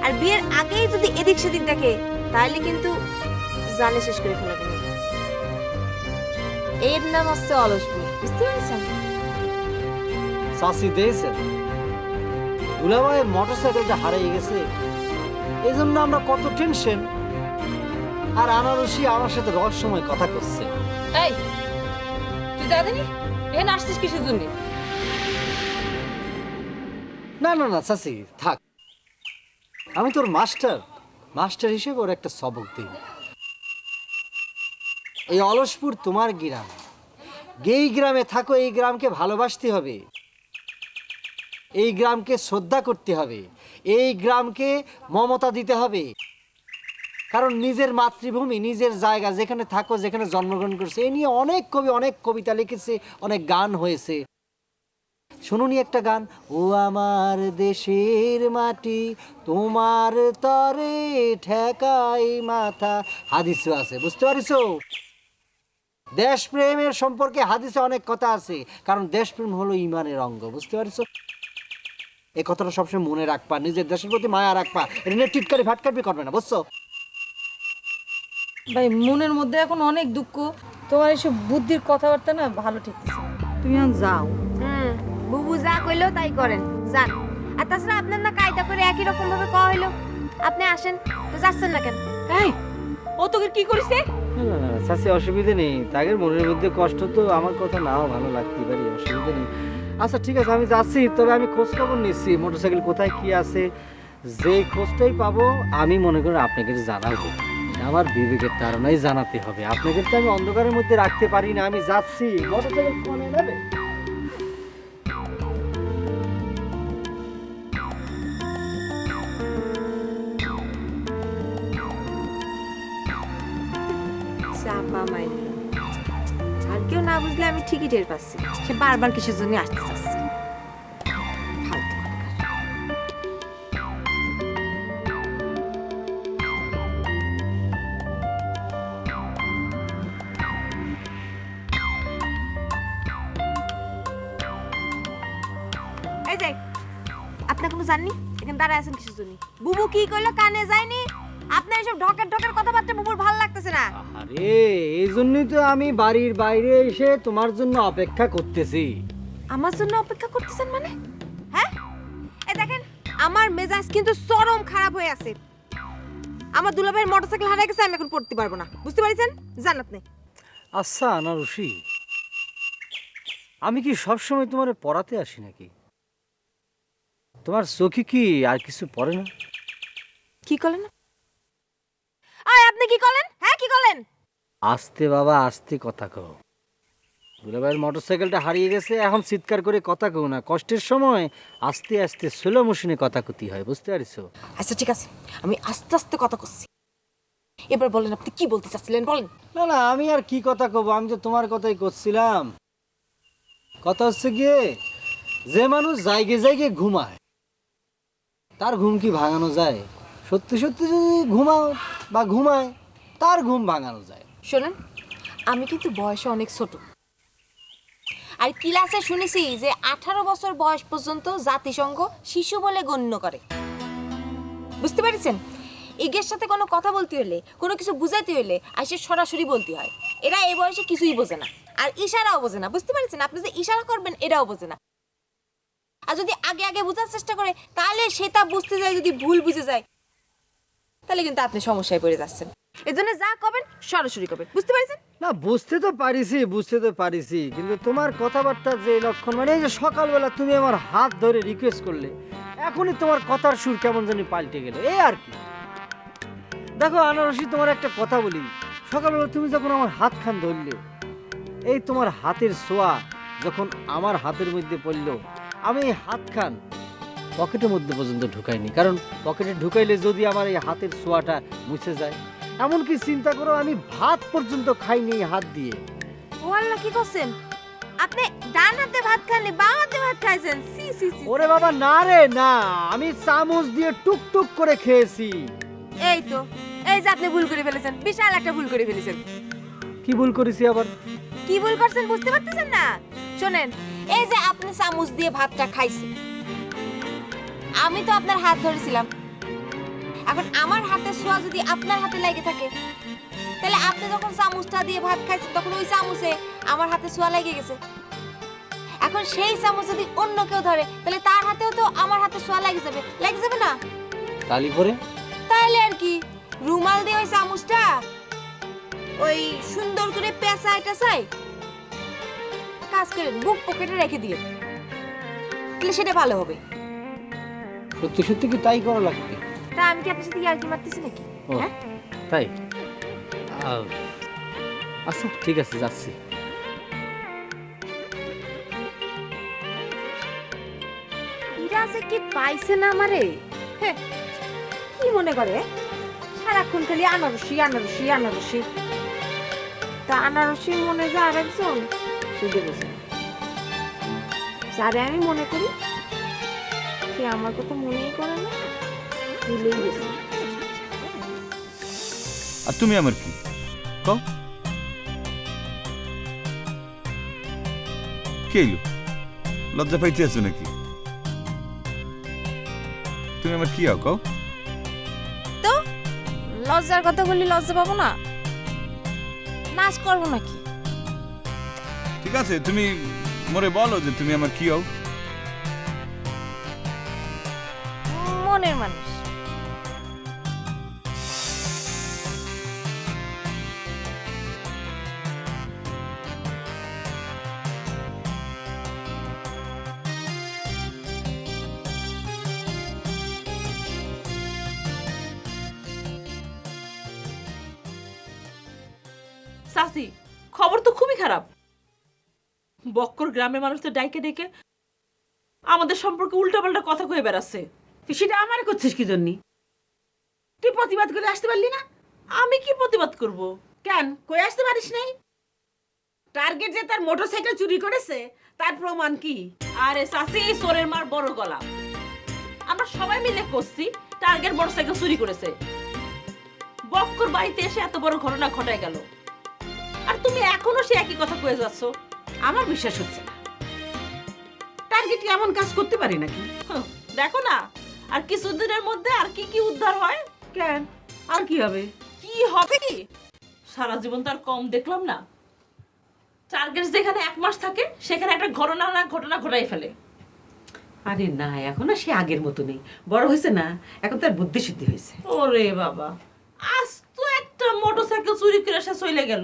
আর বিয়ের আগেই যদি এদিক সেদিক দেখে তাহলে কিন্তু জানে শেষ করে ফেলবে। এর নাম হচ্ছে অলসপুর, বুঝতে পেরেছেন? চাষি দিয়েছেন দুলাভাইয়ের মোটরসাইকেলটা হারিয়ে গেছে, এই জন্য আমরা কত টেনশন। আর আনারসি আমার সাথে রহস্যময় কথা করছে। এই তুই জানিনি এখানে আসছিস কিসের জন্য? না না না চাষি থাক, আমি তোর মাস্টার হিসেবে ওর একটা সবক দিই। এই অলসপুর তোমার গ্রাম, এই গ্রামে থাকো, এই গ্রামকে ভালোবাসতে হবে, এই গ্রামকে শ্রদ্ধা করতে হবে, এই গ্রামকে মমতা দিতে হবে। কারণ নিজের মাতৃভূমি, নিজের জায়গা, যেখানে থাকো, যেখানে জন্মগ্রহণ করছে, এই নিয়ে অনেক কবি অনেক কবিতা লিখেছে, অনেক গান হয়েছে। শুনুনি একটা গান, ও আমার দেশের মাটি তোমার তরে ঠেকাই মাথা, হাদিসও আছে, বুঝতে পারিছো? দেশপ্রেমের সম্পর্কে হাদিসে অনেক কথা আছে, কারণ দেশপ্রেম হলো ইমানের অঙ্গ, বুঝতে পারছো? এই কথাটা সবসময় মনে রাখবা, নিজের দেশের প্রতি মায়া রাখবা, এটা নিয়ে টিটকারি ফাটকারি করবে না, বুঝছো? ভাই মনের মধ্যে এখন অনেক দুঃখ, তোমার এইসব বুদ্ধির কথাবার্তা না ভালো ঠেকতেছে না। তুমি এখন যাও। বুবু যা কইলো তাই করেন, যান। আর তাছাড়া আপনার না কায়দা করে একই রকম ভাবে কওয়া হইলো, আপনি আসেন তো, যাচ্ছেন না কেন? এই ও তোকে কি করেছে? না না না চাষি, অসুবিধা নেই, তাদের মনের মধ্যে কষ্ট তো আমার কথা নাও ভালো লাগতে পারে, অসুবিধা নেই। আচ্ছা ঠিক আছে, আমি যাচ্ছি, তবে আমি খোঁজ খবর নিচ্ছি মোটরসাইকেল কোথায় কি আছে, যে খোঁজটাই পাবো আমি মনে করি আপনাকে জানাবো। আমার বিবেকের ধারণাই জানাতে হবে, আপনাকে তো আমি অন্ধকারের মধ্যে রাখতে পারি না। আমি যাচ্ছি, মোটরসাইকেল কোনে নেবে? চাপা মাইল আর কেউ না বুঝলে আমি ঠিকই টের পাচ্ছি সে বারবার কিসের জন্য আসতে চাচ্ছে। ফালতু কথাকার। এই যে আপনি কোনো জাননি এখানে দাঁড়ায় আছেন কিসের জন্য? বুবু কি কইলো কানে যায়নি? আপনার এসব ঢকের ঢকের কথাবার্তা বুবুর ভালো লাগতেছে না। আরে এই জন্যই তো আমি বাড়ির বাইরে এসে তোমার জন্য অপেক্ষা করতেছি। আমার জন্য অপেক্ষা করতেছেন মানে? হ্যাঁ এই দেখেন আমার মেজাজ কিন্তু চরম খারাপ হয়ে আছে। আমার দুলাভাইয়ের মোটরসাইকেল হারিয়ে গেছে, আমি এখন পড়তে পারবো না, বুঝতে পারছেন? জান আপনি। আচ্ছা আনারসি, আমি কি সবসময় তোমারে পড়াতে আসি নাকি? তোমার চোখে কি আর কিছু পড়ে না? কি করলেন? আয় আপনি কি করলেন? হ্যাঁ কি করলেন? আস্তে বাবা আস্তে কথা কও। দুলাভাইয়ের মোটরসাইকেলটা হারিয়ে গেছে, এখন চিৎকার করে কথা কও না, কষ্টের সময় আস্তে আস্তে স্লো মোশনে কথা কতি হয়, বুঝতে পারছো? আচ্ছা ঠিক আছে, আমি আস্তে আস্তে কথা করছি, এবার বলেন আপনি কি বলতে চাচ্ছিলেন, বলেন। না না আমি আর কি কথা কব, আমি তো তোমার কথাই করছিলাম। কথা হচ্ছে গিয়ে, যে মানুষ জায়গে জায়গে ঘুমায় তার ঘুম কি ভাঙানো যায়? সত্যি সত্যি যদি ঘুমাও বা ঘুমায় তার ঘুম ভাঙানো যায়। শোনেন, আমি কিন্তু বয়সে অনেক ছোট, আর ক্লাসে শুনেছি যে 18 বছর বয়স পর্যন্ত জাতিসংঘ শিশু বলে গণ্য করে, বুঝতে পেরেছেন? এগের সাথে কোনো কথা বলতে হলে, কোনো কিছু বুঝাইতে হলে আসে সরাসরি বলতে হয়। এরা এই বয়সে কিছুই বোঝে না, আর ইশারাও বোঝে না, বুঝতে পেরেছেন? আপনি যে ইশারা করবেন এটাও বোঝে না। আর যদি আগে আগে বোঝার চেষ্টা করে তাহলে সেটা বুঝতে যায়, যদি ভুল বুঝে যায় তাহলে কিন্তু আপনি সমস্যায় পড়ে যাচ্ছেন। এজন্য যা করবেন সরাসরি করবেন, বুঝতে পেরেছেন? না বুঝতে তো পারিছি, কিন্তু তোমার কথাবার্তা যে লক্ষণ, মানে এই যে সকালবেলা তুমি আমার হাত ধরে রিকোয়েস্ট করলে, এখনই তোমার কথার সুর কেমন জানি পাল্টে গেল, এই আর কি। দেখো আনারসি, তোমার একটা কথা বলি, সকালবেলা তুমি যখন আমার হাত খান ধরলে, এই তোমার হাতের ছোঁয়া যখন আমার হাতের মধ্যে পড়লো, আমি এই হাত খান পকেটের মধ্যে পর্যন্ত ঢুকাইনি, কারণ পকেটে ঢুকাইলে যদি আমার এই হাতের ছোঁয়াটা মুছে যায়। এমনকি চিন্তা করো, আমি ভাত পর্যন্ত খাইনি হাত দিয়ে। ও আল্লাহ, কি করছেন আপনি? ডান হাতে ভাত খাননি, বাম হাতে ভাত খাইছেন? সি সি সি। ওরে বাবা না রে না, আমি চামচ দিয়ে টুক টুক করে খেয়েছি। এই তো, এই যে আপনি ভুল করে ফেলেছেন, বিশাল একটা ভুল করে ফেলেছেন। কি ভুল করেছি আবার? কি ভুল করছেন বুঝতে পারতেছেন না? শোনেন, এই যে আপনি চামচ দিয়ে ভাতটা খাইছেন, আমি তো আপনার হাত ধরেছিলাম, এখন আমার হাতে ছোঁয়া যদি আপনার হাতে লেগে থাকে, তাহলে আপনি যখন চামচটা দিয়ে ভাত খাইছেন তখন ওই চামচে আমার হাতে ছোঁয়া লেগে গেছে। এখন সেই চামচ যদি অন্য কেউ ধরে তাহলে তার হাতেও তো আমার হাতে ছোঁয়া লেগে যাবে না? তালি পরে তাহলে আর কি, রুমাল দিয়ে ওই চামচটা ওই সুন্দর করে পেঁচাই টেঁচাই কাজ করে বুক পকেটে রেখে দিয়ে, তাহলে সেটা ভালো হবে। সত্যি সত্যি কি তাই করা লাগবে? তা আমি কি আপনার সাথে ইয়ার্কি মারতেছি নাকি? হ্যাঁ তাই আচ্ছা ঠিক আছে, যাচ্ছি। ইরা যে কি পাইছে না আমারে, কি মনে করে সারাক্ষণ খালি আনারসি আনারসি আনারসি। তা আনারসি মনে যে আরেকজন সেটা বুঝে, যারে আমি মনে করি সে আমার কথা মনেই করে না, ভুলেই গেছে। আর তুমি আমার কি কও? কে এলো? লজ্জা পাইতে আছো নাকি? তুমি আমার কি হও কও? তো লজ্জার কথা বললি লজ্জা পাবো না? নাচ করবো নাকি? ঠিক আছে, তুমি মোরে বলো যে তুমি আমার কি হও। মনের মানুষ। চাচি, খবর তো খুবই খারাপ। বক্কর গ্রামের মানুষদের ডাইকে ডেকে আমাদের সম্পর্কে উল্টাপাল্টা কথা কয়ে বেড়াচ্ছে। তুই সেটা আমার করছিস কি জন্য? তুই প্রতিবাদ করে আসতে পারলি না? আমি কি প্রতিবাদ করব? কেন কই আসতে পারিস নাই? টার্গেট যে তার মোটরসাইকেল চুরি করেছে তার প্রমাণ কি? আরে চাচি, এই চোরের মার বড় গলা। আমরা সবাই মিলে করছি টার্গেট মোটরসাইকেল চুরি করেছে। বক্কর বাড়িতে এসে এত বড় ঘটনা ঘটায় গেল, আর তুমি এখনো সে একই কথা কয়ে যাচ্ছ। আমার বিশ্বাস হচ্ছে না। টার্গেট কি এমন কাজ করতে পারে নাকি? দেখো না, আর কিছুদিনের মধ্যে আর কি কি উদ্ধার হয়। কেন আর কি হবে? কি হবে? সারা জীবন তো আর কম দেখলাম না। টার্গেট যেখানে 1 মাস থাকে সেখানে একটা ঘটনা ঘটাই ফেলে। আরে না, এখন আর সে আগের মতো নেই, বড় হয়েছে না, এখন তার বুদ্ধি শুদ্ধি হয়েছে। ওরে বাবা, আজ তো একটা মোটরসাইকেল চুরি করে সে চলে গেল,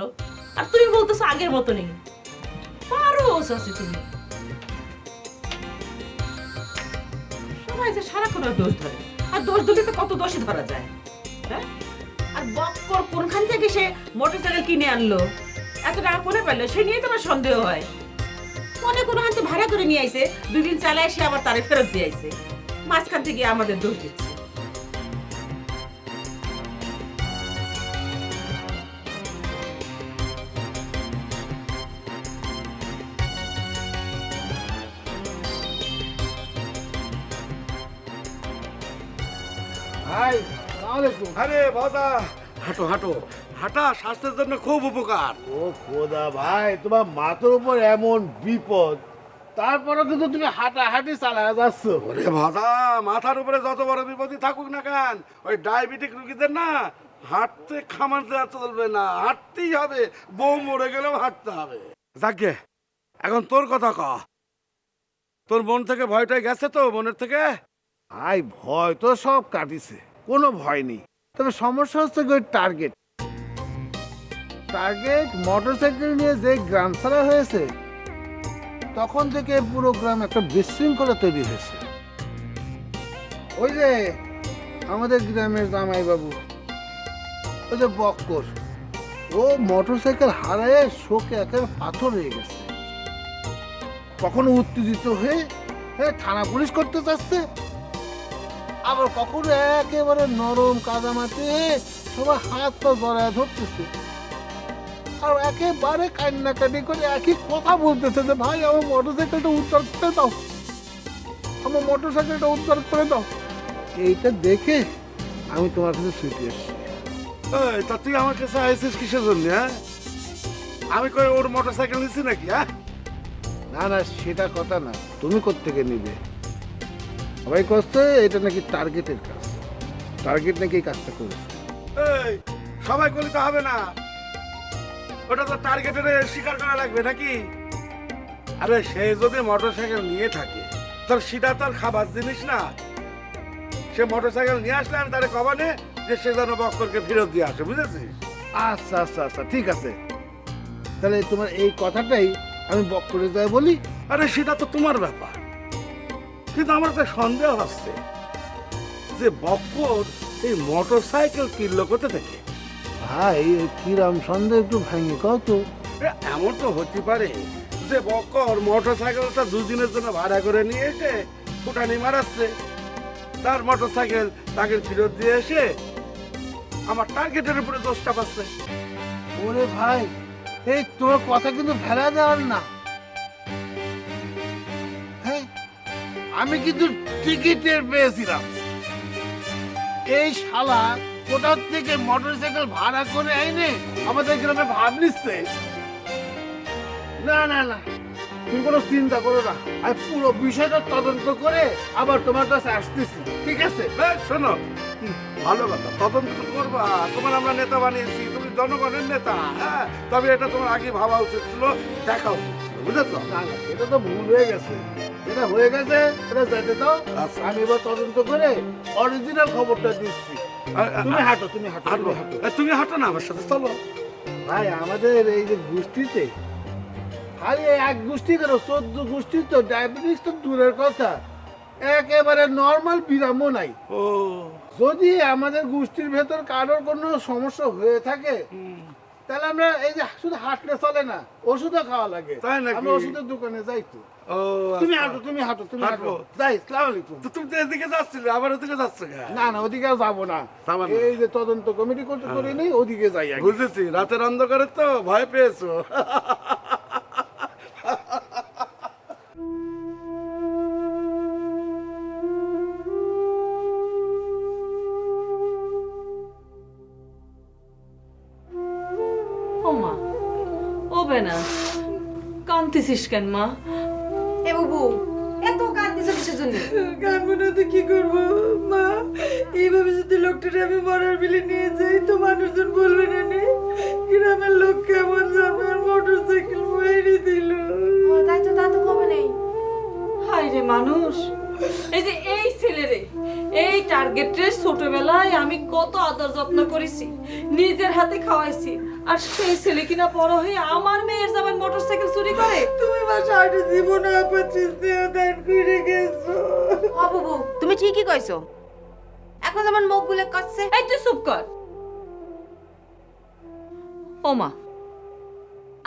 আর তুমি বলতেছো আগের মতো নেই। পারো চাচি তুমি। সবাই যে সারাক্ষণ দোষ ধরে, আর দোষ দিলে তো কত দোষই ধরা যায়। হ্যাঁ, আর বক্কর কোনখান থেকে সে মোটরসাইকেল কিনে আনলো, এত টাকা করে পেলো, সে নিয়ে তোমার সন্দেহ হয়। মনে কোনো হাতে ভাড়া করে নিয়ে আইছে, 2 দিন চালায় সে আবার তারে ফেরত দিয়ে আইছে, মাঝখান থেকে আমাদের দোষ দিচ্ছে। ভাই আসসালামু আলাইকুম। আরে বাবা, হাঁটো হাঁটো, হাঁটা স্বাস্থ্যের জন্য খুব উপকার। ও খোদা ভাই, তোমার মাথার উপর এমন বিপদ, তারপরে কিন্তু তুমি হাঁটাহাঁটি চালায় যাচ্ছ। ওরে বাবা, মাথার উপরে যত বড় বিপদই থাকুক না কেন, ওই ডায়াবেটিক রোগীদের না হাঁটতে খামাতে চলবে না, হাঁটতেই হবে। বউ মরে গেলেও হাঁটতে হবে। যাকে এখন তোর কথা ক, তোর মন থেকে ভয়টাই গেছে তো? মনের থেকে ভাই ভয় তো সব কাটিছে, কোনো ভয় নেই। তবে সমস্যা হচ্ছে ওই টার্গেট মোটরসাইকেল নিয়ে যে গ্রাম ছাড়া হয়েছে, তখন থেকে পুরো গ্রাম একটা বিশৃঙ্খলা তৈরি হয়েছে। ওই যে আমাদের গ্রামের জামাই বাবু, ওই যে বক্কর, ও মোটরসাইকেল হারায় শোকে একেবারে পাথর হয়ে গেছে। কখনো উত্তেজিত হয়ে থানা পুলিশ করতে চাচ্ছে, আবার কখনো একেবারে নরম কাদামাটি সবাই হাত পা জড়ায় ধরতেছে, আর একেবারে কান্নাকাটি করে একই কথা বলতেছে যে ভাই আমার মোটরসাইকেলটা উদ্ধার করে দাও, আমার মোটরসাইকেলটা উদ্ধার করে দাও। এইটা দেখে আমি তোমার কাছে ছুটে এসেছি। তা তুই আমার কাছে আইসিস কিসের জন্য? হ্যাঁ, আমি কই ওর মোটরসাইকেল নিচ্ছি নাকি? হ্যাঁ, না না, সেটা কথা না, তুমি কোত্থেকে নিবে? সবাই করছে এটা নাকি টার্গেটের কাজ। টার্গেট নাকি এই কাজটা করেছে। এই সবাই করলে তো হবে না, ওটা তো টার্গেটের স্বীকার করা লাগবে নাকি? আরে সে যদি মোটরসাইকেল নিয়ে থাকে তাহলে সেটা তো আর খাবার জিনিস না। সে মোটরসাইকেল নিয়ে আসলে আমি তারে কবানে যে সে যেন বক্করকে ফেরত দিয়ে আসে, বুঝেছিস? আচ্ছা আচ্ছা আচ্ছা ঠিক আছে, তাহলে তোমার এই কথাটাই আমি বক্করে যাই বলি। আরে সেটা তো তোমার ব্যাপার, কিন্তু আমার একটা সন্দেহ হচ্ছে যে বক্কর এই মোটরসাইকেল কিনলো কোথা থেকে? ভাই কিরাম সন্দেহ একটু ভাঙে কত। এমন তো হতে পারে যে বক্কর মোটরসাইকেলটা দুদিনের জন্য ভাড়া করে নিয়ে এসে ফুটানি মারাচ্ছে, তার মোটরসাইকেল তাকে ফেরত দিয়ে এসে আমার টার্গেটের উপরে দোষটা পাচ্ছে। ওরে ভাই এই তোমার কথা কিন্তু ফেলা দেওয়ার না। হ্যাঁ আমি কিন্তু টিকিটের পেয়েছিলাম, এই শালা কোথাও থেকে মোটরসাইকেল ভাড়া করে আইনে আমাদের গ্রামে ভাব নিচ্ছে। না না না তুমি কোনো চিন্তা করো না, আমি পুরো বিষয়টা তদন্ত করে আবার তোমার কাছে আসতেছি, ঠিক আছে? শোনো, ভালো কথা, তদন্ত তো করবা, তোমার আমরা নেতা বানিয়েছি, তুমি জনগণের নেতা। হ্যাঁ, তবে এটা তোমার আগে ভাবা উচিত ছিল, দেখা উচিত ছিল, বুঝেছো? না না এটা তো ভুল হয়ে গেছে, এটা হয়ে গেছে, এটা যেতে দাও। আমি এবার তদন্ত করে অরিজিনাল খবরটা দিচ্ছি। তুমি হাঁটো, তুমি হাঁটো, তুমি হাঁটো। তুমি হাঁটো না আমার সাথে, চলো। ভাই আমাদের এই যে গোষ্ঠীতে খালি এক গোষ্ঠী কেন 14 গোষ্ঠী, তো ডায়াবেটিস তো দূরের কথা, একেবারে নর্মাল বিরামও নাই। ও যদি আমাদের গোষ্ঠীর ভেতর কারোর কোনো সমস্যা হয়ে থাকে তাহলে আমরা এই যে শুধু হাঁটলে চলে না, ওষুধও খাওয়া লাগে। তাই নাকি? আমরা ওষুধের দোকানে যাই তো। ও তুমি হাঁটো, তুমি হাঁটো, তুমি হাঁটো। যাই, আসসালামু আলাইকুম। তো তুমি তো এদিকে যাচ্ছিলে, আবার ওদিকে যাচ্ছে কেন? না না ওদিকে আর যাবো না, যাবা না? এই যে তদন্ত কমিটি করতে করে নেই, ওদিকে যাই আগে। বুঝেছি, রাতের অন্ধকারে তো ভয় পেয়েছো। ও মা, ও বেনা, কাঁদতেছিস কেন মা? এ বুবু এত কাঁদতেছ কিসের জন্য? কানবো না তো কি করবো মা? এইভাবে যদি লোকটারে আমি মরার বিলে নিয়ে যাই তো মানুষজন বলবে না নে গ্রামের লোক কেমন যাবে, আর মোটরসাইকেল মেরে দিল। তাই তো, তা তো কবে নেই। হায় রে মানুষ, এই যে এই ছেলেরে, এই টার্গেটে ছোটবেলায় আমি কত আদর যত্ন করেছি, নিজের হাতে খাওয়াইছি, আর সেই ছেলে কিনা বড় হয়ে আমার মেয়ের জামাই মোটরসাইকেল চুরি করে। তুমি মা সারাটা জীবন আপত্তিস দান করে গেছো। ও বুবু তুমি ঠিকই কইছো, এখন যেমন মুখ গুলো করছে। এই তুই চুপ কর। ও মা,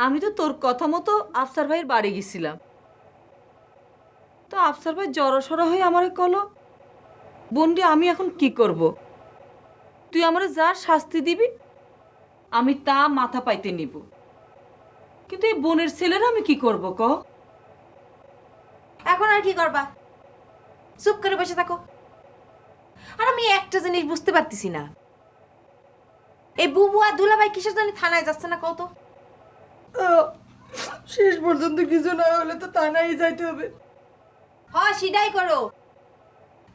আমি তো তোর কথা মতো আফসার ভাইয়ের বাড়ি গেছিলাম, তো আফসার ভাই জড়সড় হয়ে আমারে কলো, বন্ডি আমি এখন কি করব? তুই আমারে যা শাস্তি দিবি আমি তা মাথা পাইতে নিব, কিন্তু এই বোনের ছেলেরা আমি কি করব ক? এখন আর কি করবা? চুপ করে বসে থাকো। আর আমি একটা জিনিস বুঝতে পারতেছি না, এই বুবু আর দুলাভাই কিসের জন্য থানায় যাচ্ছে না কত? শেষ পর্যন্ত কিছু না হলে তো থানায় যাইতে হবে। হ্যাঁ সেটাই করো,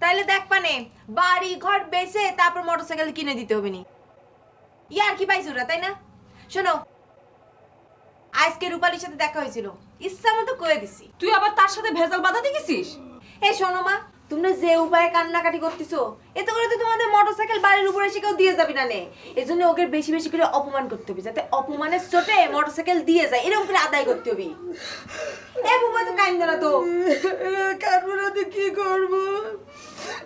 তাইলে দেখ পানে বাড়ি ঘর বেচে তারপর মোটরসাইকেল কিনে দিতে হবে নি। ইয়ার কি পাইছো ওরা, তাই না? শোনো, আজকে রূপালীর সাথে দেখা হয়েছিল, ইচ্ছা মতো কয়ে দিছি। তুই আবার তার সাথে ভেজাল বাঁধাতে গেছিস? এই শোনো মা, তোমরা যে উপায়ে কান্নাকাটি করতেছো এতে করে তো তোমাদের মোটরসাইকেল বাড়ির উপরে এসে কেউ দিয়ে যাবি না নে। এই জন্য ওকে বেশি বেশি করে অপমান করতে হবে, যাতে অপমানের চোটে মোটরসাইকেল দিয়ে যায়, এরকম করে আদায় করতে হবে। এ বুবা তো কাইন্দ না তো। কানবো না তো কি করবো?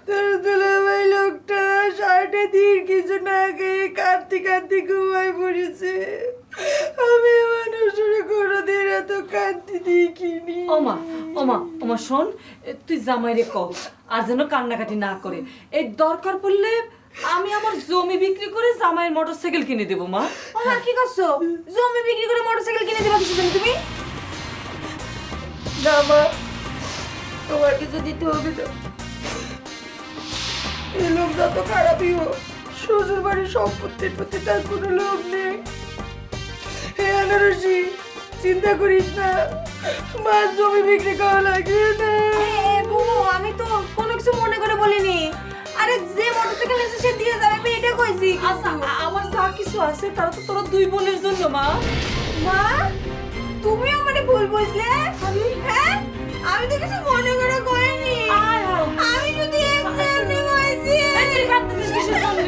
তোর দুলাভাই লোকটা সারাটা দিন কিছু না খেয়ে কাঁদতে কাঁদতে ঘুমায় পড়েছে। আমি মানুষের কোনোদিন এত কাঁদতে দেখিনি। ওমা ওমা ওমা শোন, তুই জামাইরে কও আর যেন কান্নাকাটি না করে। এই দরকার পড়লে আমি আমার জমি বিক্রি করে জামাইয়ের মোটরসাইকেল কিনে দেবো। মা ওমা কি করছো? জমি বিক্রি করে মোটরসাইকেল কিনে দেবা কিছু জন্য তুমি? না মা, তোমার কিছু দিতে হবে না। এই লোক যত খারাপই হোক, শ্বশুর বাড়ির সম্পত্তির প্রতি তার কোনো লোভ নেই। হে আনারসি, চিন্তা করিস না, মা জমি বিক্রি করা লাগবে না। আমি তো কোনো কিছু মনে করে বলিনি। আরে যে মোটরসাইকেল এসে সে দিয়ে হয়েছে আচ্ছা আমার যা কিছু আছে তারা তো তোরা দুই বোনের জন্য মা। মা তুমি আমারে ভুল বুঝলে হ্যাঁ আমি তো কিছু মনে করে করিনি আমি যদি এমনি কইছি তুই কাঁদতেছিস কিসের জন্য?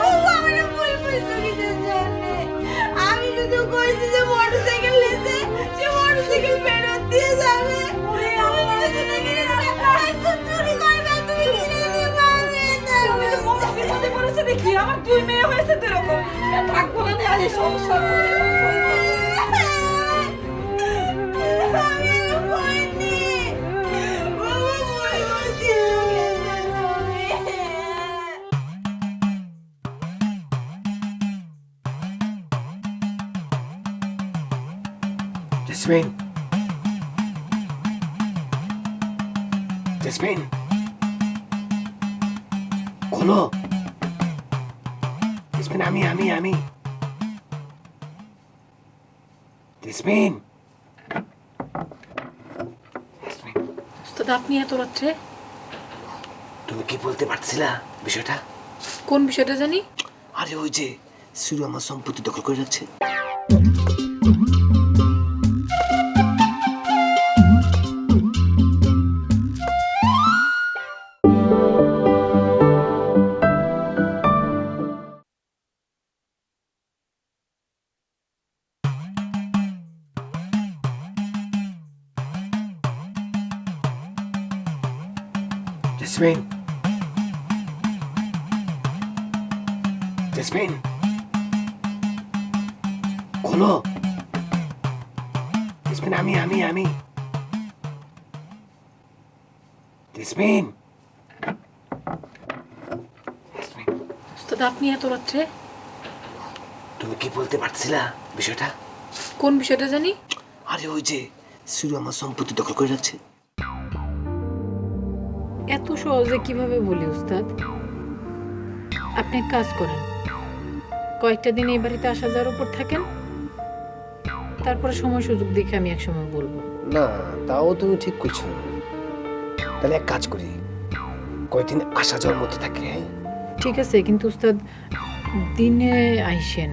ও আমারে ভুল বুঝলো কিসের জন্য আমি যদি কইছি যে মোটরসাইকেল নিতে সে মোটরসাইকেল ফেরত দিয়ে যাবে ওরে আল্লাহ তুমি কিনে দেবে চুরি করবে তুমি কিনে দেবে আমি তো মনে বিপদে পড়েছে দেখি আমার দুই মেয়ে হয়েছে তো এরকম থাক বলে না এই সমস্যা জেসমিন, জেসমিন, খোলো। জেসমিন, আমি জেসমিন। উস্তাদ আপনি এত রাত্রে? তুমি কি বলতে পারছিলা বিষয়টা? কোন বিষয়টা জানি? আরে ওই যে সিরু আমার সম্পত্তি দখল করে যাচ্ছে। জেসমিন, জেসমিন, খোলো। জেসমিন, আমি জেসমিন। উস্তাদ আপনি এত রাত্রে? তুমি কি বলতে পারছিলা বিষয়টা? কোন বিষয়টা জানি? আরে ওই যে সিরু আমার সম্পত্তি দখল করে যাচ্ছে। এত সহজে কিভাবে বলি উস্তাদ? আপনি এক কাজ করেন, কয়েকটা দিন এই বাড়িতে আসা যাওয়ার উপর থাকেন, তারপরে সময় সুযোগ দেখে আমি এক সময় বলবো। না, তাও তুমি ঠিক করছো। তাহলে এক কাজ করি, কয়েকদিন আসা যাওয়ার মধ্যে থাকে। ঠিক আছে, কিন্তু উস্তাদ দিনে আইসেন,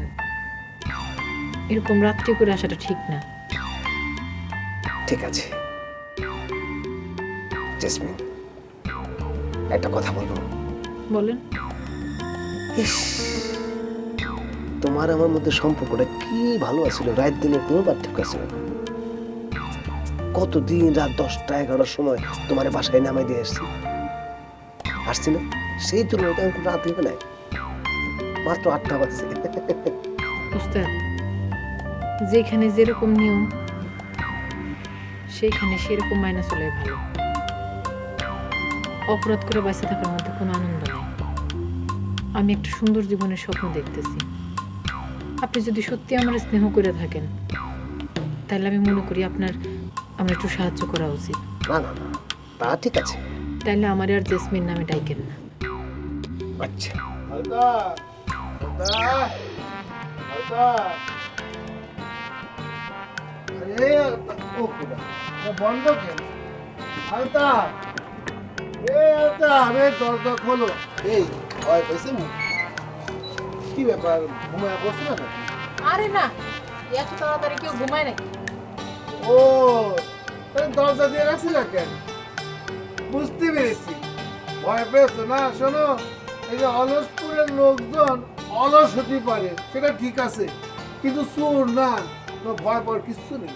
এরকম রাত্রি করে আসাটা ঠিক না। ঠিক আছে জেসমিন, একটা কথা বলবো? বলেন। তোমার আমার মধ্যে সম্পর্কটা কি ভালো আছিল, রাত দিনের কোনো পার্থক্য ছিল না। কতদিন রাত 10টা 11টার সময় তোমার বাসায় নামাই দিয়ে আসছি না? সেই তুলনায় তো এখন রাত হইবে না, মাত্র 8টা বাজছে। উস্তাদ যেখানে যেরকম নিয়ম সেইখানে সেরকম মাইনা চলে ভালো। অপরাধ করে বাঁচে থাকার মধ্যে কোনো আনন্দ নেই। আমি একটা সুন্দর জীবনের স্বপ্ন দেখতেছি। আপনি যদি সত্যি আমার স্নেহ করে থাকেন তাহলে আমি মনে করি আপনার আমার একটু সাহায্য করা উচিত। না না না, তা ঠিক আছে। তাইলে আমার আর জেসমিন নামে ডাইকেন না। আচ্ছা বন্ধ কেন? আলতা, আরে দরজা খোলো। এই ভয় পেয়েছে কি ব্যাপার, ঘুমায় বসে না? আরে না, এত তাড়াতাড়ি কেউ ঘুমায় নাকি? ও দরজা দিয়ে রাখছি না কেন? বুঝতে পেরেছি, ভয় পেয়েছো না। শোনো, এই যে অলসপুরের লোকজন অলস হতে পারে, সেটা ঠিক আছে, কিন্তু চোর না, ভয় পাওয়ার কিছু নেই।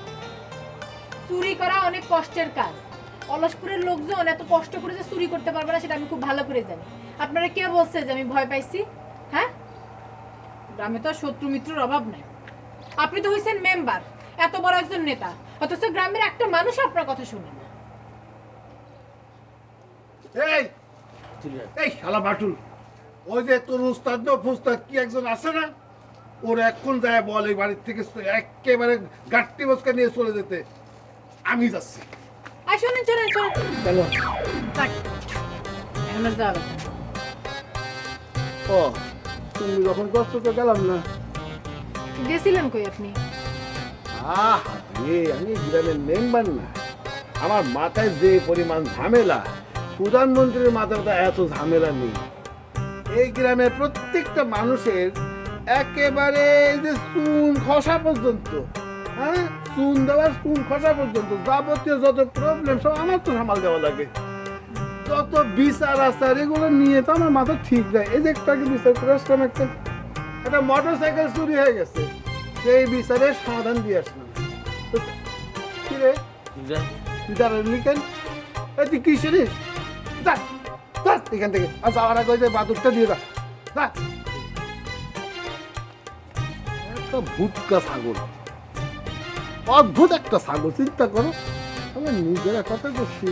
চুরি করা অনেক কষ্টের কাজ। অলসপুরের লোকজন এত কষ্ট করে যে চুরি করতে পারবে না সেটা আমি খুব ভালো করে জানি। আপনারা কে বলছে যে আমি ভয় পাইছি? হ্যাঁ, গ্রামে তো শত্রু মিত্রের অভাব নাই। আপনি তো হইছেন মেম্বার, এত বড় একজন নেতা, অথচ গ্রামের একটা মানুষ আপনার কথা শুনে না। এই এই শালা বাটুল, ওই যে তোর উস্তাদ ফুস্তাদ কি একজন আছে না, ওর এখন যায় বল এই বাড়ির থেকে একেবারে গাট্টি বসকা নিয়ে চলে যেতে। আমি যাচ্ছি। আর শোনেন, চলেন চলেন। চলো। এখন আর যাবে না। ও তুমি যখন কষ্ট তো গেলাম না। গেছিলেন কই আপনি? আমি গ্রামের মেম্বার না, আমার মাথায় যে পরিমাণ ঝামেলা, প্রধানমন্ত্রীর মাথায় এত ঝামেলা নেই। এই গ্রামের প্রত্যেকটা মানুষের একেবারে এই যে চুন খসা পর্যন্ত, হ্যাঁ চুন দেওয়ার চুন খসা পর্যন্ত যাবতীয় যত প্রবলেম সব আমার তো সামাল দেওয়া লাগে। যত বিচার আচার এগুলো নিয়ে তো আমার মাথা ঠিক নাই। এই যে একটু আগে বিচার করে আসলাম, একটা মোটর সাইকেল চুরি হয়ে গেছে, সেই বিচারের সমাধান দিয়ে আসলাম। কি রে তুই দাঁড়ালি কেন? এই তুই কি শুনিস? যা যা এখান থেকে, আর যাওয়ার আগে ওই যে বাদুরটা দিয়ে যা। যা একটা ভুটকা ছাগল, অদ্ভুত একটা ছাগল, চিন্তা করো। আমি নিজেরা কথা করছি।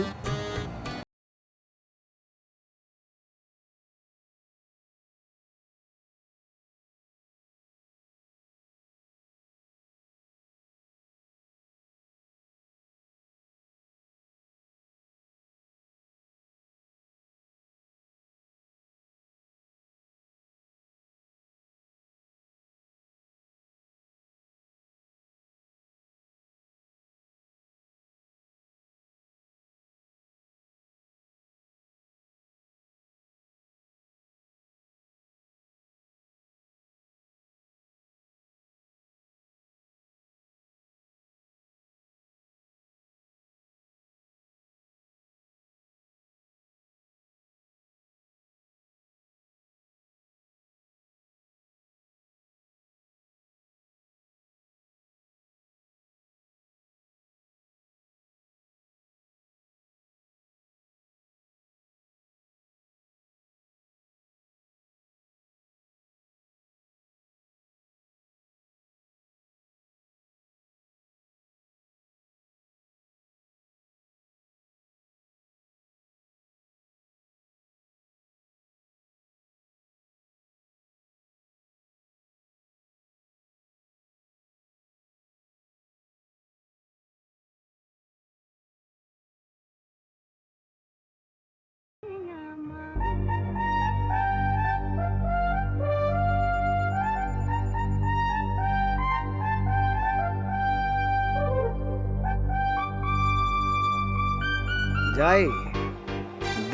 যাই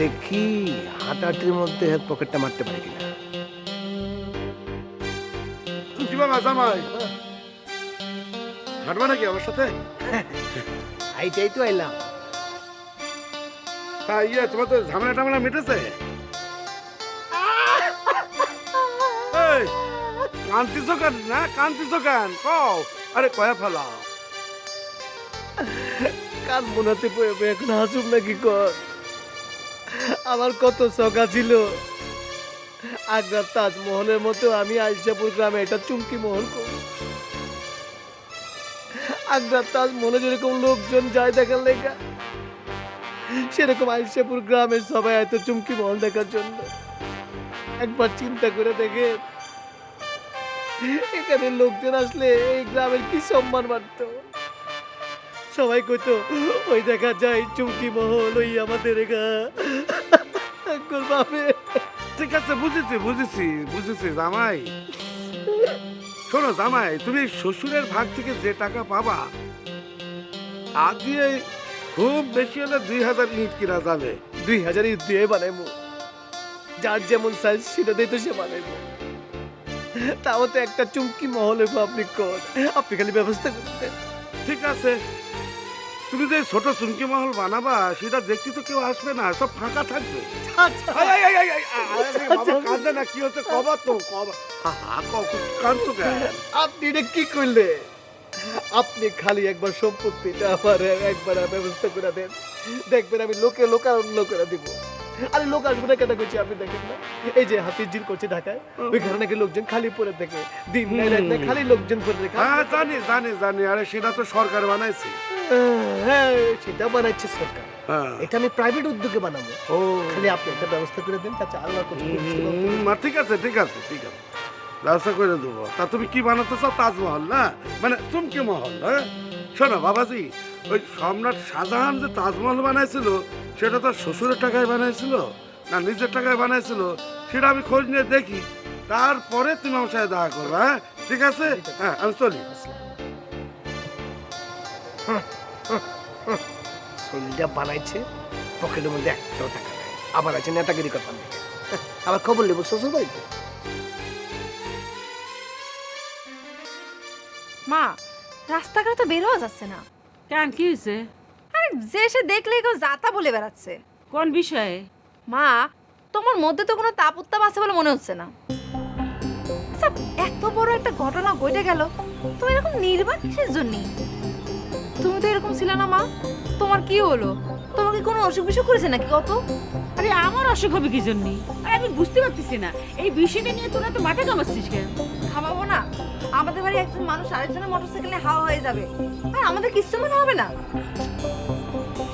দেখি হাঁটাহাঁটির মধ্যে পকেটটা মারতে পারি কিনা। কি বাবা জামাই, হাঁটবা নাকি আমার সাথে? আইটাই তো আইলাম। তা ইয়ে তোমার তো ঝামেলা টামেলা মিটেছে? এই, কান্তিছো কেন না? কান্তিছো কেন কও? আরে কয়া ফেলাও। কান মনাতে পড়ে এখন হাসুম নাকি কর? আমার কত শখা ছিল আগ্রার তাজমহলের মতো আমি আইসাপুর গ্রামে এটা চুমকি মহল করব। আগ্রার তাজমহলে যেরকম লোকজন যায় দেখার লেখা, সেরকম আইসাপুর গ্রামের সবাই এত চুমকি মহল দেখার জন্য। একবার চিন্তা করে দেখে এখানে লোকজন আসলে এই গ্রামের কি সম্মান বাড়তো। সবাই কইতো ওই দেখা যায় চুমকি মহল, ওই আমাদের ঠিক আছে, বুঝেছি বুঝেছি বুঝেছি জামাই। শোনো জামাই, তুমি শ্বশুরের ভাগ থেকে যে টাকা পাবা তা দিয়ে খুব বেশি হলে 2000 ইট কিনা যাবে। 2000 ইট দিয়ে বানাইবো, যার যেমন সাইজ সেটা দিয়ে তো সে বানাইবো। তাও তো একটা চুমকি মহল আপনি কর, আপনি খালি ব্যবস্থা করতেন। ঠিক আছে, তুমি যে ছোট চুমকি মহল বানাবা সেটা দেখতে তো কেউ আসবে না, সব ফাঁকা থাকবে। কাঁদে না, কি হচ্ছে কবা তো কবা। কাঁদছো কেন? আপনি এটা কি করলে? আপনি খালি একবার সম্পত্তিটা আমার একবার ব্যবস্থা করে দেন, দেখবেন আমি লোকে লোকারণ্য করে দিব। আরে লোক আসবে না কেন করছি আপনি দেখেন না? এই যে হাতির ঝিল করছে ঢাকায়, ওইখানে নাকি লোকজন খালি পড়ে থাকে, দিন নাই রাত নাই খালি লোকজন পড়ে থাকে। হ্যাঁ জানি জানি জানি, আরে সেটা তো সরকার বানাইছে। হ্যাঁ সেটা বানাচ্ছে সরকার, এটা আমি প্রাইভেট উদ্যোগে বানাবো। খালি আপনি একটা ব্যবস্থা করে দেন, চাচা আল্লাহ করছে। ঠিক আছে ঠিক আছে ঠিক আছে, ব্যবস্থা করে দেবো। তা তুমি কি বানাতে চাও? তাজমহল না, মানে চুমকি মহল? হ্যাঁ শোনো বাবাজি, ওই সম্রাট শাহজাহান যে তাজমহল বানাইছিল সেটা তো শ্বশুরের টাকায় বানাইছিল না নিজের টাকায় বানাইছিল, সেটা আমি খোঁজ নিয়ে দেখি, তারপরে তুমি আমার সাথে দেখা করবে। হ্যাঁ ঠিক আছে, হ্যাঁ আমি চলি। শরীরটা বানাইছে, পকেটের মধ্যে একটাও টাকা নেই, আবার আছে নেতাগিরি কথা। আবার খবর নেবো শ্বশুর বাড়িতে। মা রাস্তাঘাটে তো বের হওয়া যাচ্ছে না। কেন কি হয়েছে? আরে যে সে দেখলেই কেউ যাতা বলে বেড়াচ্ছে। কোন বিষয়ে? মা তোমার মধ্যে তো কোনো তাপ উত্তাপ আছে বলে মনে হচ্ছে না। আচ্ছা এত বড় একটা ঘটনা ঘটে গেল, তুমি এরকম নির্বাক কিসের জন্য? তুমি তো এরকম ছিল না মা, তোমার কি হলো? তোমাকে কোনো অসুখ বিসুখ করেছে নাকি কত? আরে আমার অসুখ হবে কি জন্য? আরে আমি বুঝতে পারতেছি না এই বিষয়টা নিয়ে তোরা তো মাথা কামাচ্ছিস কেন? খামাবো না? আমাদের বাড়ি একজন মানুষ আরেকজনের মোটরসাইকেলে হাওয়া হয়ে যাবে, আর আমাদের কিচ্ছু মনে হবে না।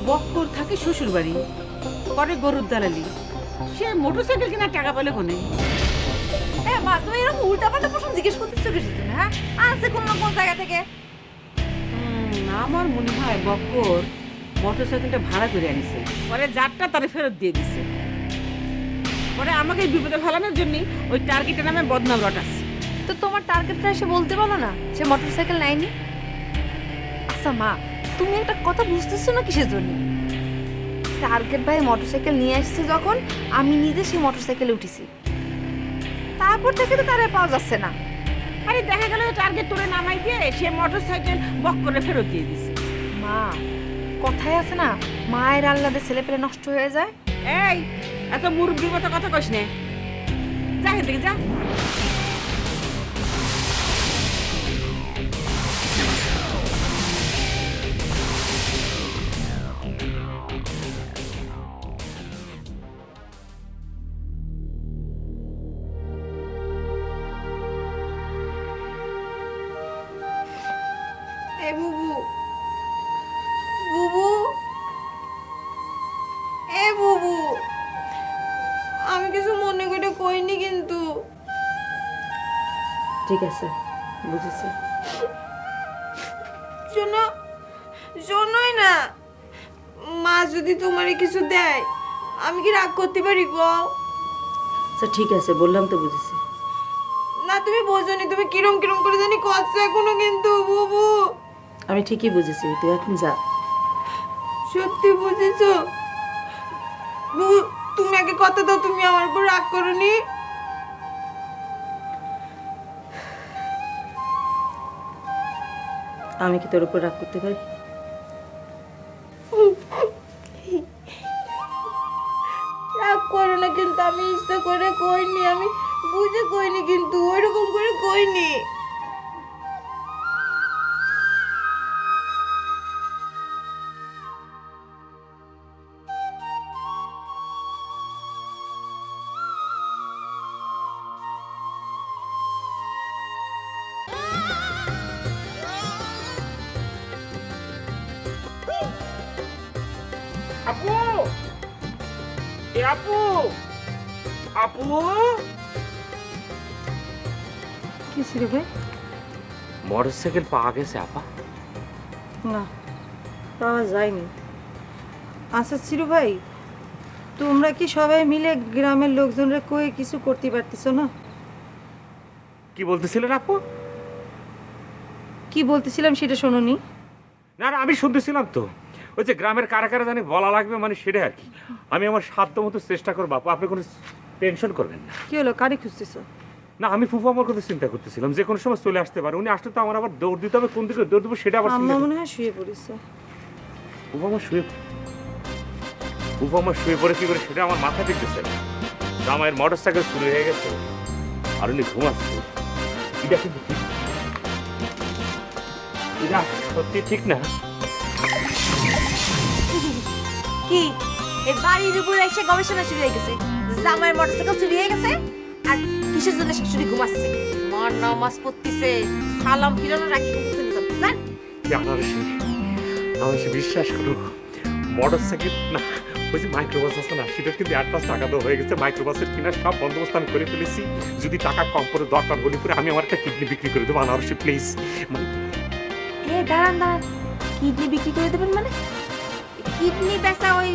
বক্কর থাকে শ্বশুর বাড়ি, পরে গরুর দালালি, সে মোটরসাইকেল কেনার টাকা পেলে কোনে? মা তুমি এরকম উল্টাপাল্টা প্রশ্ন জিজ্ঞেস করতেছো কিছু জন্য? হ্যাঁ আসছে কোন না কোন জায়গা থেকে। আমার মনে হয় বক্কর মোটরসাইকেলটা ভাড়া করে আনিছে, পরে যারটা তারে ফেরত দিয়ে দিছে, পরে আমাকে বিপদে ফেলানোর জন্য ওই টার্গেটের নামে বদনাম রটাচ্ছে। তো তোমার টার্গেটটা এসে বলতে বলো না সে মোটরসাইকেল নেয়নি। আচ্ছা মা তুমি একটা কথা বুঝতেছো না কিসের জন্য? টার্গেট ভাই মোটরসাইকেল নিয়ে আসছে যখন, আমি নিজে সেই মোটরসাইকেলে উঠেছি, তারপর থেকে তো তারে পাওয়া যাচ্ছে না। আরে দেখা গেল টার্গেট তোরে নামাই দিয়ে সে মোটরসাইকেল বক্করে ফেরত দিয়ে দিছে। মা কথায় আছে না, মায়ের আল্লাদের ছেলে পেলে নষ্ট হয়ে যায়। এই এত মুরব্বির মতো কথা কইস নে, যা এখান থেকে যা। এ বুবু, বুবু, এ বুবু, আমি কিছু মনে করে কইনি কিন্তু। ঠিক আছে বুঝেছি। শোনো, শোনোই না, মা যদি তোমারে কিছু দেয় আমি কি রাগ করতে পারি গো? আচ্ছা ঠিক আছে বললাম তো, বুঝেছি। না তুমি বোঝোনি, তুমি কিরম কিরম করে জানি করছো এখনো কিন্তু বুবু। আমি ঠিকই বুঝেছি, তুই এখন যা। সত্যি বুঝেছো? বুবু তুমি আগে কথা দাও, তুমি আমার উপর রাগ করোনি? আমি কি তোর উপর রাগ করতে পারি? রাগ করো না, কিন্তু আমি ইচ্ছা করে কইনি, আমি বুঝে কইনি, কিন্তু ওইরকম করে কইনি। আপু, এ আপু, আপু, কি ছিল ভাই? মোটরসাইকেল পাওয়া গেছে আপা? না পাওয়া যায়নি। আচ্ছা চিরু ভাই, তোমরা কি সবাই মিলে গ্রামের লোকজনরা কয়ে কিছু করতে পারতেছো না? কি বলতেছিলেন আপু? কি বলতেছিলাম সেটা শোনোনি? না না, আমি শুনতেছিলাম তো, ওই যে গ্রামের কারা কারা জানি বলা লাগবে, মানে সেটা আর কি। আমি আমার সাধ্য মতো চেষ্টা করবো আপু, আপনি কোনো টেনশন করবেন না। কি হলো, কারে খুঁজতেছো? না আমি ফুফু আমার কথা চিন্তা করতেছিলাম, যে কোনো সময় চলে আসতে পারে। উনি আসলে তো আমার আবার দৌড় দিতে হবে, কোন দিকে দৌড় দেবো সেটা আবার আম্মা মনে হয় শুয়ে পড়েছে। ফুফু আমার শুয়ে পড়ে কি করে সেটা আমার মাথা দেখতেছে না। জামাইয়ের মোটর সাইকেল চুরি হয়ে গেছে আর উনি ঘুমাচ্ছে, এটা কিন্তু ঠিক, এটা সত্যি ঠিক না। কি এই বাড়ির উপর এসে গবেষণা শুরু হয়ে গেছে, জামাইয়ের মোটরসাইকেল চুরি হয়ে গেছে, আর কিসের জন্য শাশুড়ি ঘুমাচ্ছে, মার নামাজ পড়তেছে, সালাম ফিরানো রাখি জান। আমার সে বিশ্বাস করো, মোটর সাইকেল না, ওই যে মাইক্রোবাস আছে না, সেটা কিন্তু অ্যাডভান্স টাকা দেওয়া হয়ে গেছে। মাইক্রোবাসের কেনার সব বন্দোবস্ত আমি করে ফেলেছি। যদি টাকা কম করে দরকার হলে পরে আমি আমার একটা কিডনি বিক্রি করে দেবো। আনারসি প্লিজ। এ দাঁড়ান দাঁড়ান, কিডনি বিক্রি করে দেবেন মানে? কিডনি বেচা ওই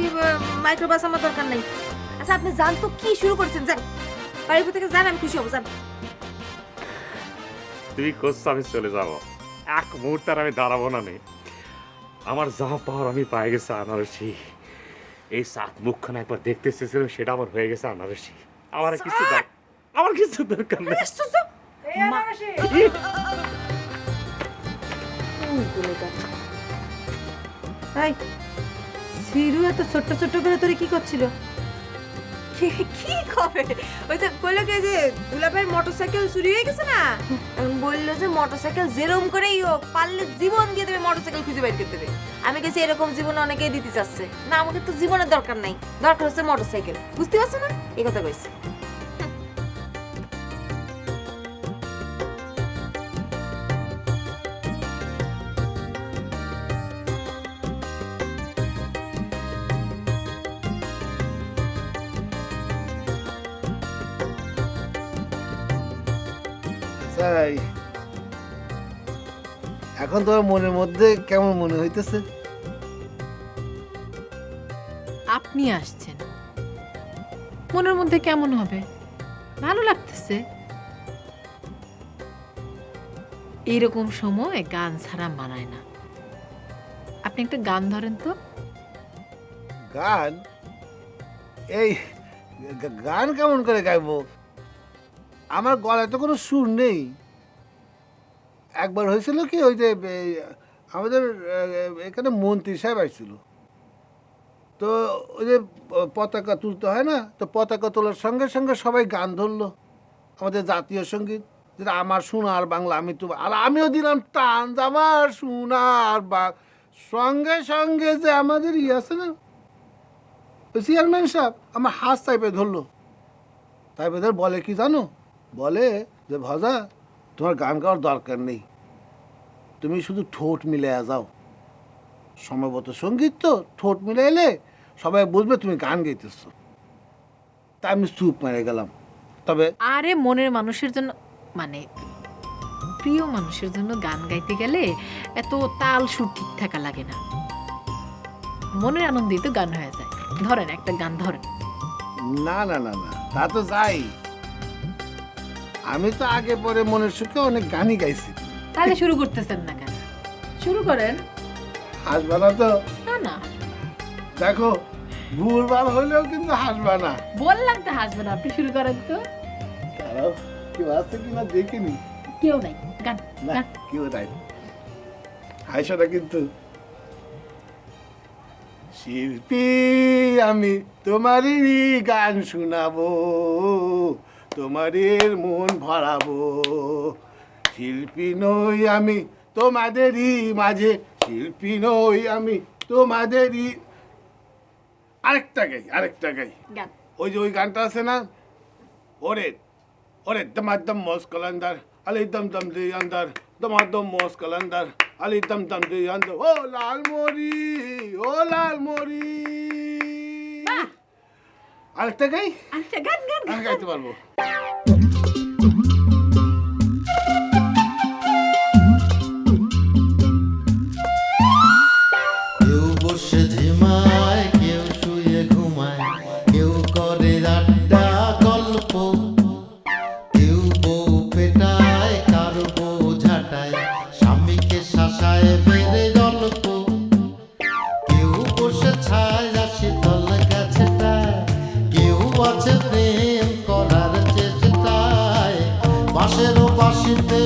মাইক্রোবাস আমার দরকার নাই। আচ্ছা আপনি জান তো কি শুরু করেছেন, জান বাড়ির থেকে জান, আমি খুশি হবো, জান। তুই করছো, আমি চলে যাবো, এক মুহূর্তে আর আমি দাঁড়াবো না। নেই আমার যা পাওয়ার আমি পাই গেছে আনারসি। এই সাত মুখখানা একবার দেখতে চেয়েছিলাম, সেটা আমার হয়ে গেছে আনারসি। আমার কিছু দরকার, আমার কিছু দরকার নেই। এই সিরু এত ছোট্ট ছোট্ট করে তোরে কি করছিল? কি হবে ওই যে কইলো কি যে দুলাভাইয়ের মোটরসাইকেল চুরি হয়ে গেছে না, এখন বললো যে মোটরসাইকেল যেরকম করেই হোক পারলে জীবন দিয়ে দেবে, মোটরসাইকেল খুঁজে বের করে দেবে। আমি গেছি এরকম জীবন অনেকেই দিতে চাচ্ছে না, আমাকে তো জীবনের দরকার নাই, দরকার হচ্ছে মোটরসাইকেল। বুঝতে পারছো না? এই কথা কইছে। তাই এখন তোমার মনের মধ্যে কেমন মনে হইতেছে? আপনি আসছেন, মনের মধ্যে কেমন হবে? ভালো লাগতেছে। এইরকম সময় গান ছাড়া মানায় না। আপনি একটা গান ধরেন তো। গান? এই গান কেমন করে গাইবো? আমার গলায় তো কোনো সুর নেই। একবার হয়েছিল কি, ওই যে আমাদের এখানে মন্ত্রী সাহেব আসছিল, তো ওই যে পতাকা তুলতে হয় না, তো পতাকা তোলার সঙ্গে সঙ্গে সবাই গান ধরলো আমাদের জাতীয় সঙ্গীত, যেটা আমার সোনার বাংলা আমি তো, আর আমিও দিলাম টান আমার সোনার বাংলা। সঙ্গে সঙ্গে যে আমাদের আছে না ওই চেয়ারম্যান সাহেব আমার হাত চাইপে ধরলো। তাই ধর বলে কি জানো, বলে যে ভজা তোমার গান গাওয়ার দরকার নেই, তুমি শুধু ঠোঁট মিলে যাও। সম্ভবত সঙ্গীত তো ঠোঁট মিলে এলে সবাই বুঝবে তুমি গান গাইতেছ। তাই আমি চুপ মেরে গেলাম। তবে আরে মনের মানুষের জন্য, মানে প্রিয় মানুষের জন্য গান গাইতে গেলে এত তাল সুর ঠিক থাকা লাগে না, মনের আনন্দেই তো গান হয়ে যায়। ধরেন একটা গান ধরেন। না না না না, তা তো যাই, আমি তো আগে পরে মনের সুখে অনেক গানই গাইছি। তাহলে শুরু করতেছেন না কেন? শুরু করেন। হাসবা না তো? না না, দেখো ভুলভাল হলেও কিন্তু হাসবা না। বললাম তো হাসবেন, আপনি শুরু করেন তো। দাঁড়াও, কেউ আছে কিনা দেখিনি। কেউ নাই, গান না গান। কেউ নাই, হাসা কিন্তু। শিল্পী আমি তোমারই গান শোনাবো, তোমাদের মন ভরাবো। শিল্পী নই আমি তোমাদেরই মাঝে, শিল্পী নই আমি তোমাদেরই। আরেকটা গাই গান। ওই যে ওই গানটা আছে না, ওরে ওরে দমাদম মস কলন্দার আলি দম দম দি আন্দার, দমাদম মস কলন্দার আলি দম দম দি আন্দার, ও লাল মরি ও লাল মরি। আরেকটা গাই, আরেকটা গান গান আমি গাইতে পারবো। কেউ বসে ঝিমায়, কেউ শুয়ে ঘুমায়, কেউ করে আড্ডা গল্প, কেউ বউ পেটায়, কারো বউ ঝাঁটায়, স্বামীকে শাসায় বেড়ে গল্প, কেউ বসে ছায় শীতল গাছটায়, কেউ আছে প্রেম করার চেষ্টায়, বাঁশেরও বাঁশিতে